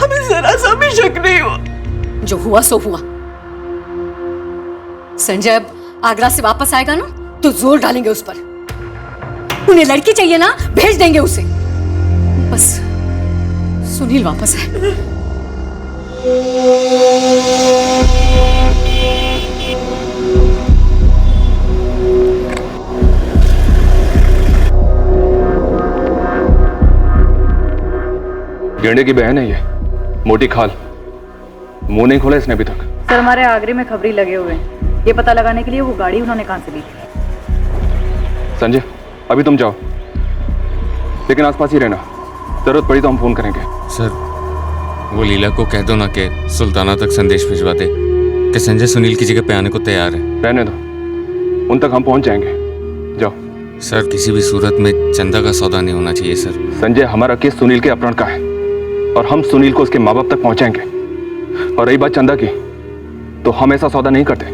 हमें जरा सा भी शक नहीं हुआ। जो हुआ सो हुआ। संजय अब आगरा से वापस आएगा ना तो जोर डालेंगे उस पर। उन्हें लड़की चाहिए ना, भेज देंगे उसे। बस सुनील वापस आए। गेंडे की बहन है ये, मोटी खाल। मुंह नहीं खोला इसने अभी तक। सर हमारे आगरे में खबरी लगे हुए हैं, ये पता लगाने के लिए वो गाड़ी उन्होंने कहां से ली थी। संजय अभी तुम जाओ, लेकिन आसपास ही रहना, जरूरत पड़ी तो हम फोन करेंगे। सर वो लीला को कह दो ना कि सुल्ताना तक संदेश भिजवा दे कि संजय सुनील की जगह पे आने को तैयार है। रहने दो, उन तक हम पहुंच जाएंगे। जाओ। सर किसी भी सूरत में चंदा का सौदा नहीं होना चाहिए सर। संजय हमारा केस सुनील के अपहरण का है और हम सुनील को उसके माँ बाप तक पहुंचाएंगे। और रही बात चंदा की, तो हम ऐसा सौदा नहीं करते।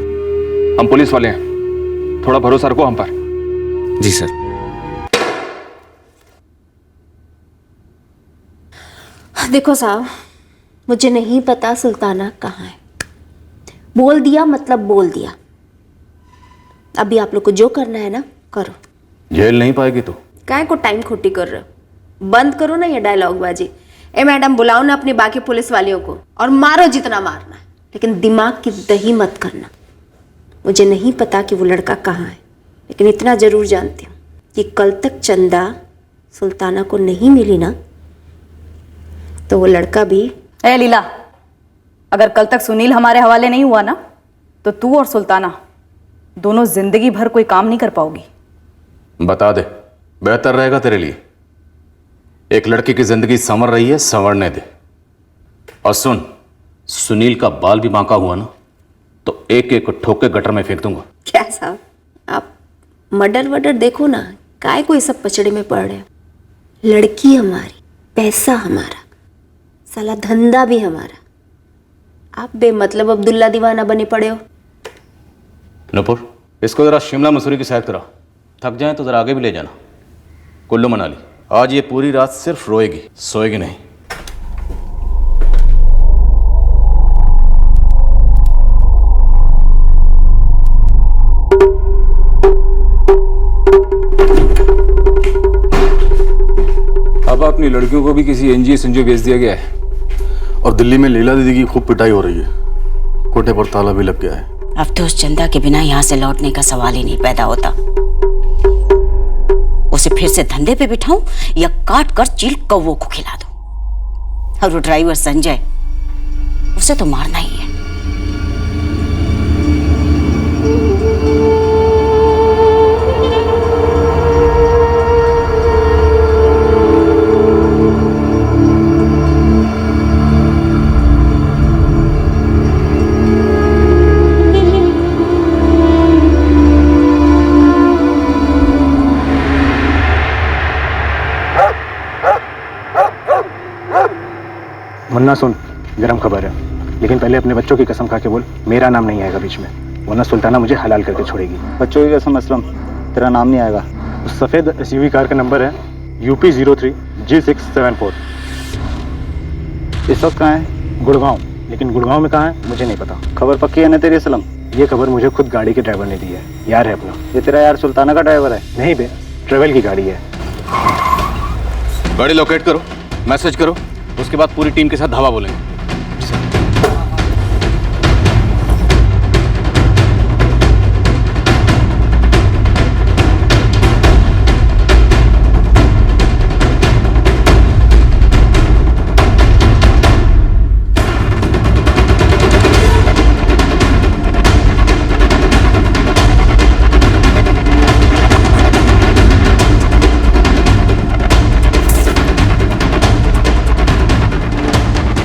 हम पुलिस वाले हैं, थोड़ा भरोसा रखो हम पर। जी सर। देखो साहब, मुझे नहीं पता सुल्ताना कहाँ है। बोल दिया मतलब बोल दिया। अभी आप लोग को जो करना है ना करो। जेल नहीं पाएगी तू। काहे को टाइम खोटी कर रहे हो? बंद करो ना ये डायलॉग बाजी। ए मैडम, बुलाओ ना अपने बाकी पुलिस वालियों को और मारो जितना मारना है, लेकिन दिमाग की दही मत करना। मुझे नहीं पता कि वो लड़का कहाँ है, लेकिन इतना जरूर जानती हूँ कि कल तक चंदा सुल्ताना को नहीं मिली ना तो वो लड़का भी। ए लीला, अगर कल तक सुनील हमारे हवाले नहीं हुआ ना तो तू और सुल्ताना दोनों जिंदगी भर कोई काम नहीं कर पाओगी। बता दे, बेहतर रहेगा तेरे लिए। एक लड़की की जिंदगी संवर रही है, संवरने दे। और सुन, सुनील का बाल भी बांका हुआ ना तो एक एक ठोक के गटर में फेंक दूंगा। क्या साहब, आप मर्डर वर्डर देखो ना, काय को ये सब पचड़े में पड़ रहे हो? लड़की हमारी, पैसा हमारा, साला धंधा भी हमारा। आप बेमतलब अब्दुल्ला दीवाना बने पड़े हो। नुपुर, इसको जरा शिमला मसूरी की सैर करा। थक जाए तो जरा आगे भी ले जाना। कुल्लू मनाली। आज ये पूरी रात सिर्फ रोएगी, सोएगी नहीं। अब अपनी लड़कियों को भी किसी एनजीओ संजो भेज दिया गया है। और दिल्ली में लीला दीदी की खूब पिटाई हो रही है, कोठे पर ताला भी लग गया है। अब तो उस चंदा के बिना यहाँ से लौटने का सवाल ही नहीं पैदा होता। उसे फिर से धंधे पे बिठाऊं या काट कर चील कौवों को खिला दूं। और वो ड्राइवर संजय, उसे तो मारना ही है। मुन्ना सुन, गरम खबर है, लेकिन पहले अपने बच्चों की कसम खा के बोल मेरा नाम नहीं आएगा बीच में, वरना सुल्ताना मुझे हलाल करके छोड़ेगी। बच्चों की कसम असलम, तेरा नाम नहीं आएगा। उस सफ़ेद एसयूवी कार का नंबर है UP 03 G674। इस वक्त कहाँ है? गुड़गांव। लेकिन गुड़गांव में कहाँ है मुझे नहीं पता। खबर पक्की है ना तेरी असलम? ये खबर मुझे खुद गाड़ी के ड्राइवर ने दी है, यार है अपना। ये तेरा यार सुल्ताना का ड्राइवर है? नहीं बे, ट्रेवल की गाड़ी है। गाड़ी लोकेट करो, मैसेज करो, उसके बाद पूरी टीम के साथ धावा बोलेंगे।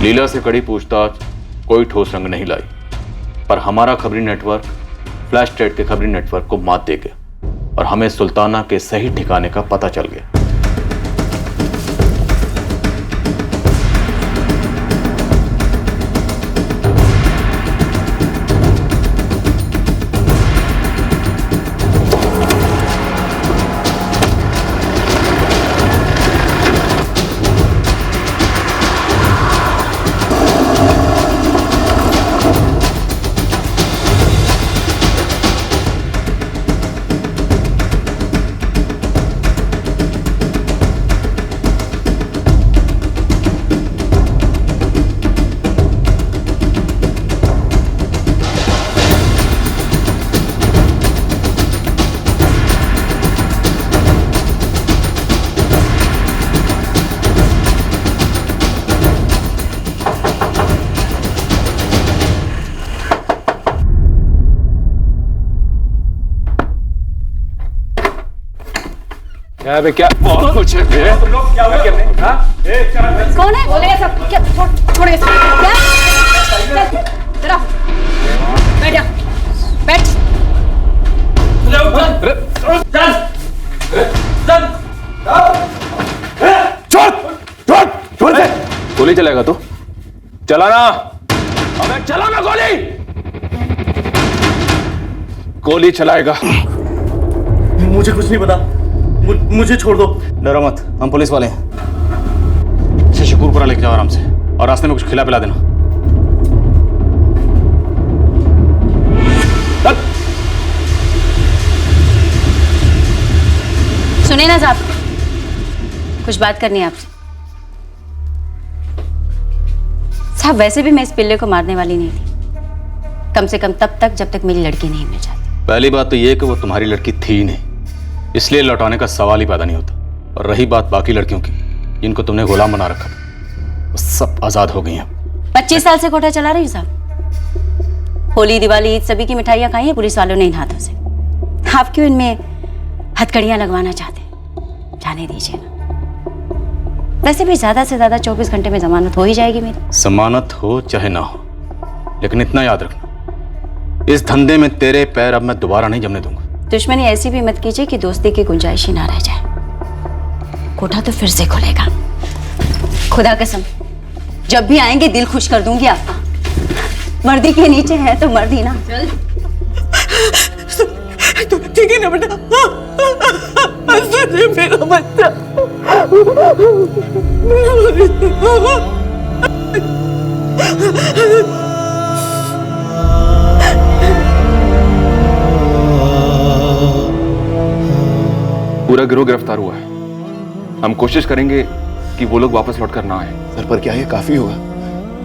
लीला से कड़ी पूछताछ कोई ठोस रंग नहीं लाई, पर हमारा खबरी नेटवर्क फ्लैश ट्रेड के खबरी नेटवर्क को मात दे गया और हमें सुल्ताना के सही ठिकाने का पता चल गया। क्या बे, क्या बहुत कुछ है बे। तुम लोग क्या हुआ? कौन है? बोलेगा सब क्या? छोड़ इसको। क्या? चल, जरा बैठ जा, बैठ। छोड़ दे। गोली चलाएगा तू? चलाना। अबे चलाना गोली। गोली चलाएगा। मुझे कुछ नहीं पता, मुझे छोड़ दो। डरो मत, हम पुलिस वाले हैं। इसे शकूरपुरा लेके जाओ आराम से, और रास्ते में कुछ खिला पिला देना। सुनिए ना साहब, कुछ बात करनी है आपसे। साहब वैसे भी मैं इस पिल्ले को मारने वाली नहीं थी, कम से कम तब तक जब तक मेरी लड़की नहीं मिल जाती। पहली बात तो ये कि वो तुम्हारी लड़की थी ही नहीं, इसलिए लौटाने का सवाल ही पैदा नहीं होता। और रही बात बाकी लड़कियों की जिनको तुमने गुलाम बना रखा था, वो सब आजाद हो गई हैं। 25 साल से कोठा चला रही हूँ साहब। होली, दिवाली, ईद सभी की मिठाइयाँ खाई हैं पुलिस वालों ने इन हाथों से। आप क्यों इनमें हथकड़ियाँ लगवाना चाहते हैं? जाने दीजिए ना। वैसे भी ज्यादा से ज्यादा 24 घंटे में जमानत हो ही जाएगी मेरी। जमानत हो चाहे ना हो, लेकिन इतना याद रखना, इस धंधे में तेरे पैर अब मैं दोबारा नहीं जमने दूंगा। दुश्मनी ऐसी भी मत कीजिए कि दोस्ती की गुंजाइश ही ना रह जाए। कोठा तो फिर से खुलेगा, खुदा कसम। जब भी आएंगे दिल खुश कर दूंगी आपका। वर्दी के नीचे है तो मर्दी ना। तो ठीक है ना बेटा, मेरा बच्चा। पूरा गिरोह गिरफ्तार हुआ है। हम कोशिश करेंगे कि वो लोग वापस लौट कर ना आए। सर पर क्या ये काफी होगा?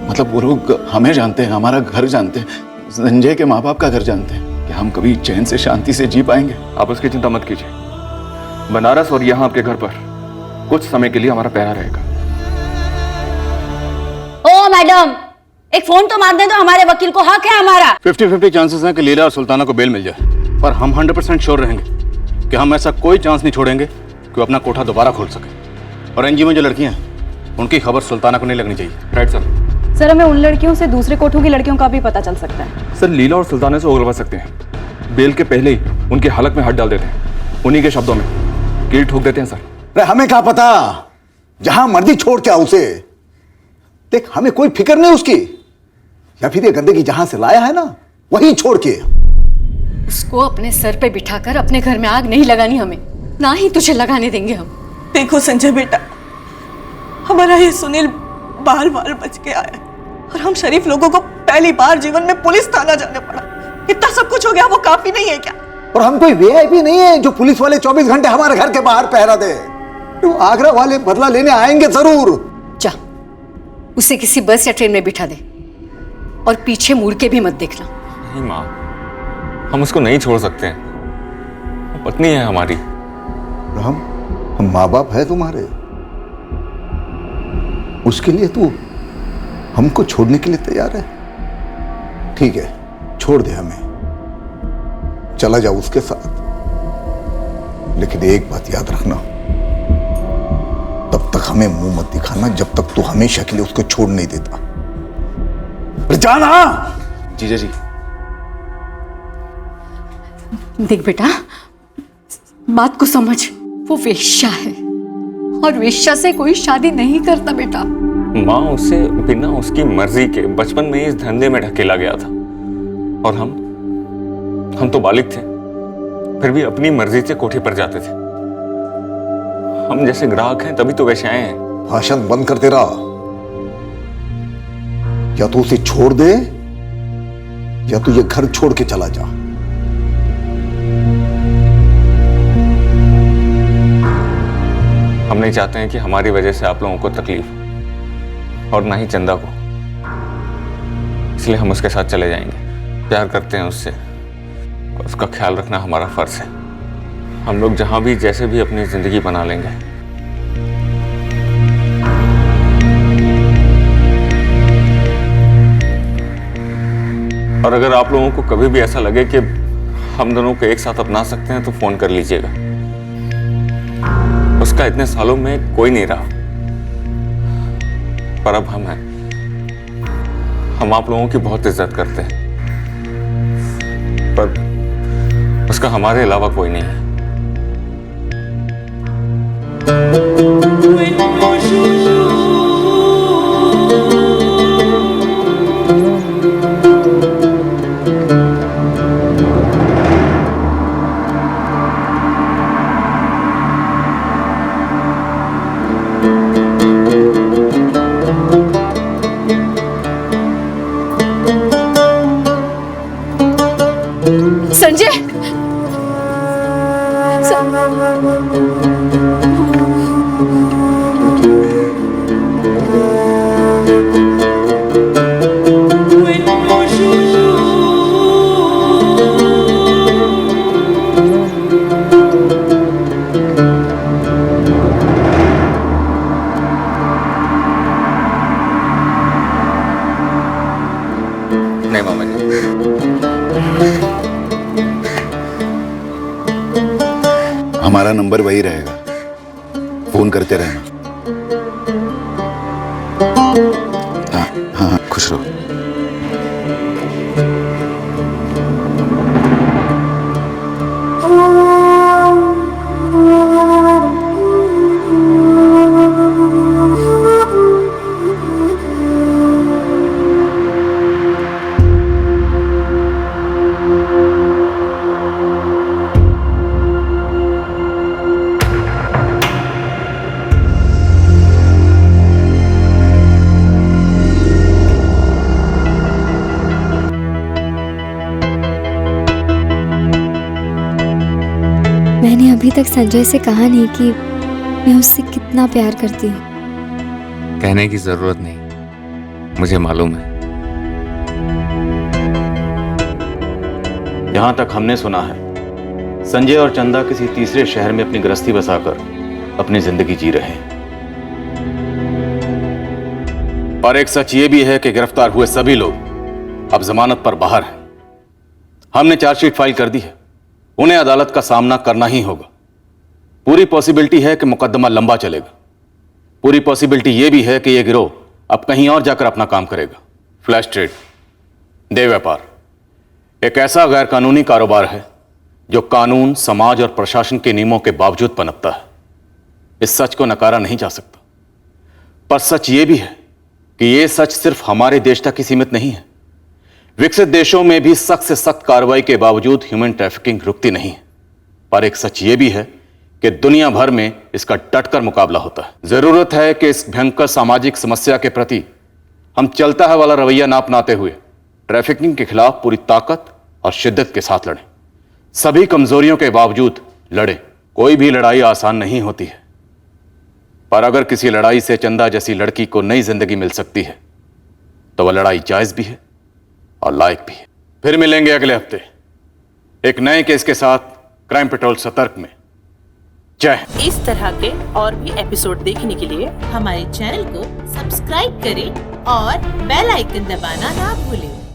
मतलब वो लोग हमें जानते हैं, हमारा घर जानते हैं, संजय के माँ बाप का घर जानते हैं। क्या हम कभी चैन से शांति से जी पाएंगे? आप उसकी चिंता मत कीजिए। बनारस और यहाँ आपके घर पर कुछ समय के लिए हमारा पहरा रहेगा। ओ मैडम, एक फोन तो मार दे दो, हमारे वकील को हक है हमारा। 50-50 चांसेस हैं कि लीला और सुल्ताना को बेल मिल जाए, पर हम 100% श्योर रहेंगे कि हम ऐसा कोई चांस नहीं छोड़ेंगे कि वो अपना कोठा दोबारा खोल सके। और एनजीओ में जो लड़कियां हैं, उनकी खबर सुल्ताना को नहीं लगनी चाहिए। Right sir. सर, हमें उन लड़कियों से दूसरे कोठों की लड़कियों का भी पता चल सकता है। सर, लीला और सुल्ताना से उगलवा सकते हैं। बेल के पहले ही उनके हलक में हाथ डाल देते हैं। उन्हीं के शब्दों में कील ठोक देते हैं सर। अरे हमें क्या पता, जहां मर्जी छोड़ के आओ उसे। देख, हमें कोई फिक्र नहीं उसकी, या फिर ये गंदगी जहां से लाया है ना वहीं छोड़ के। उसको अपने सर पे बिठाकर अपने घर में आग नहीं लगानी हमें, ना ही तुझे लगाने देंगे हम। देखो संजय बेटा, हमारा ये सुनील बाल बाल बच के आया और हम शरीफ लोगों को पहली बार जीवन में पुलिस थाना जाने पड़ा। इतना सब कुछ हो गया, वो काफी नहीं है क्या? और हम कोई वीआईपी नहीं है जो पुलिस वाले 24 घंटे हमारे घर के बाहर पहरा दे। तो आगरा वाले बदला लेने आएंगे जरूर। जा, उसे किसी बस या ट्रेन में बिठा दे और पीछे मुड़ के भी मत देखना। नहीं माँ, हम उसको नहीं छोड़ सकते हैं। वो पत्नी है हमारी। हम माँ बाप है तुम्हारे, उसके लिए तू हमको छोड़ने के लिए तैयार है? ठीक है, छोड़ दे हमें, चला जा उसके साथ। लेकिन एक बात याद रखना, तब तक हमें मुंह मत दिखाना जब तक तू हमेशा के लिए उसको छोड़ नहीं देता। जाना। जीजा जी, देख बेटा, बात को समझ, वो वेश्या है और वेश्या से कोई शादी नहीं करता बेटा। माँ उसे बिना उसकी मर्जी के बचपन में इस धंधे में ढकेला गया था और हम तो बालिग थे, फिर भी अपनी मर्जी से कोठे पर जाते थे। हम जैसे ग्राहक हैं तभी तो वेश्याएं हैं। भाषण बंद कर तेरा, या तू उसे छोड़ दे या तू ये घर छोड़ के चला जा। हम नहीं चाहते हैं कि हमारी वजह से आप लोगों को तकलीफ, और ना ही चंदा को, इसलिए हम उसके साथ चले जाएंगे। प्यार करते हैं उससे, उसका ख्याल रखना हमारा फर्ज है। हम लोग जहां भी जैसे भी अपनी जिंदगी बना लेंगे। और अगर आप लोगों को कभी भी ऐसा लगे कि हम दोनों को एक साथ अपना सकते हैं तो फोन कर लीजिएगा। उसका इतने सालों में कोई नहीं रहा, पर अब हम हैं। हम आप लोगों की बहुत इज्जत करते हैं, पर उसका हमारे अलावा कोई नहीं है। संजय, नहीं मामा जी, हमारा नंबर वही रहेगा, फोन करते रहना। हाँ हाँ हाँ, खुश रहो। मैंने अभी तक संजय से कहा नहीं कि मैं उससे कितना प्यार करती हूँ। कहने की जरूरत नहीं, मुझे मालूम है। जहां तक हमने सुना है, संजय और चंदा किसी तीसरे शहर में अपनी गृहस्थी बसाकर अपनी जिंदगी जी रहे हैं। और एक सच ये भी है कि गिरफ्तार हुए सभी लोग अब जमानत पर बाहर हैं। हमने चार्जशीट फाइल कर दी है, उन्हें अदालत का सामना करना ही होगा। पूरी पॉसिबिलिटी है कि मुकदमा लंबा चलेगा। पूरी पॉसिबिलिटी यह भी है कि यह गिरोह अब कहीं और जाकर अपना काम करेगा। फ्लैश ट्रेड, देह व्यापार, एक ऐसा गैर कानूनी कारोबार है जो कानून, समाज और प्रशासन के नियमों के बावजूद पनपता है। इस सच को नकारा नहीं जा सकता। पर सच यह भी है कि यह सच सिर्फ हमारे देश तक ही सीमित नहीं है। विकसित देशों में भी सख्त से सख्त कार्रवाई के बावजूद ह्यूमन ट्रैफिकिंग रुकती नहीं है। पर एक सच यह भी है कि दुनिया भर में इसका डटकर मुकाबला होता है। जरूरत है कि इस भयंकर सामाजिक समस्या के प्रति हम चलता है वाला रवैया ना अपनाते हुए ट्रैफिकिंग के खिलाफ पूरी ताकत और शिद्दत के साथ लड़ें। सभी कमजोरियों के बावजूद लड़ें। कोई भी लड़ाई आसान नहीं होती है, पर अगर किसी लड़ाई से चंदा जैसी लड़की को नई जिंदगी मिल सकती है तो वह लड़ाई जायज भी है और लायक भी है। फिर मिलेंगे अगले हफ्ते एक नए केस के साथ क्राइम पेट्रोल सतर्क में। जय। इस तरह के और भी एपिसोड देखने के लिए हमारे चैनल को सब्सक्राइब करें और बेल आइकन दबाना ना भूलें।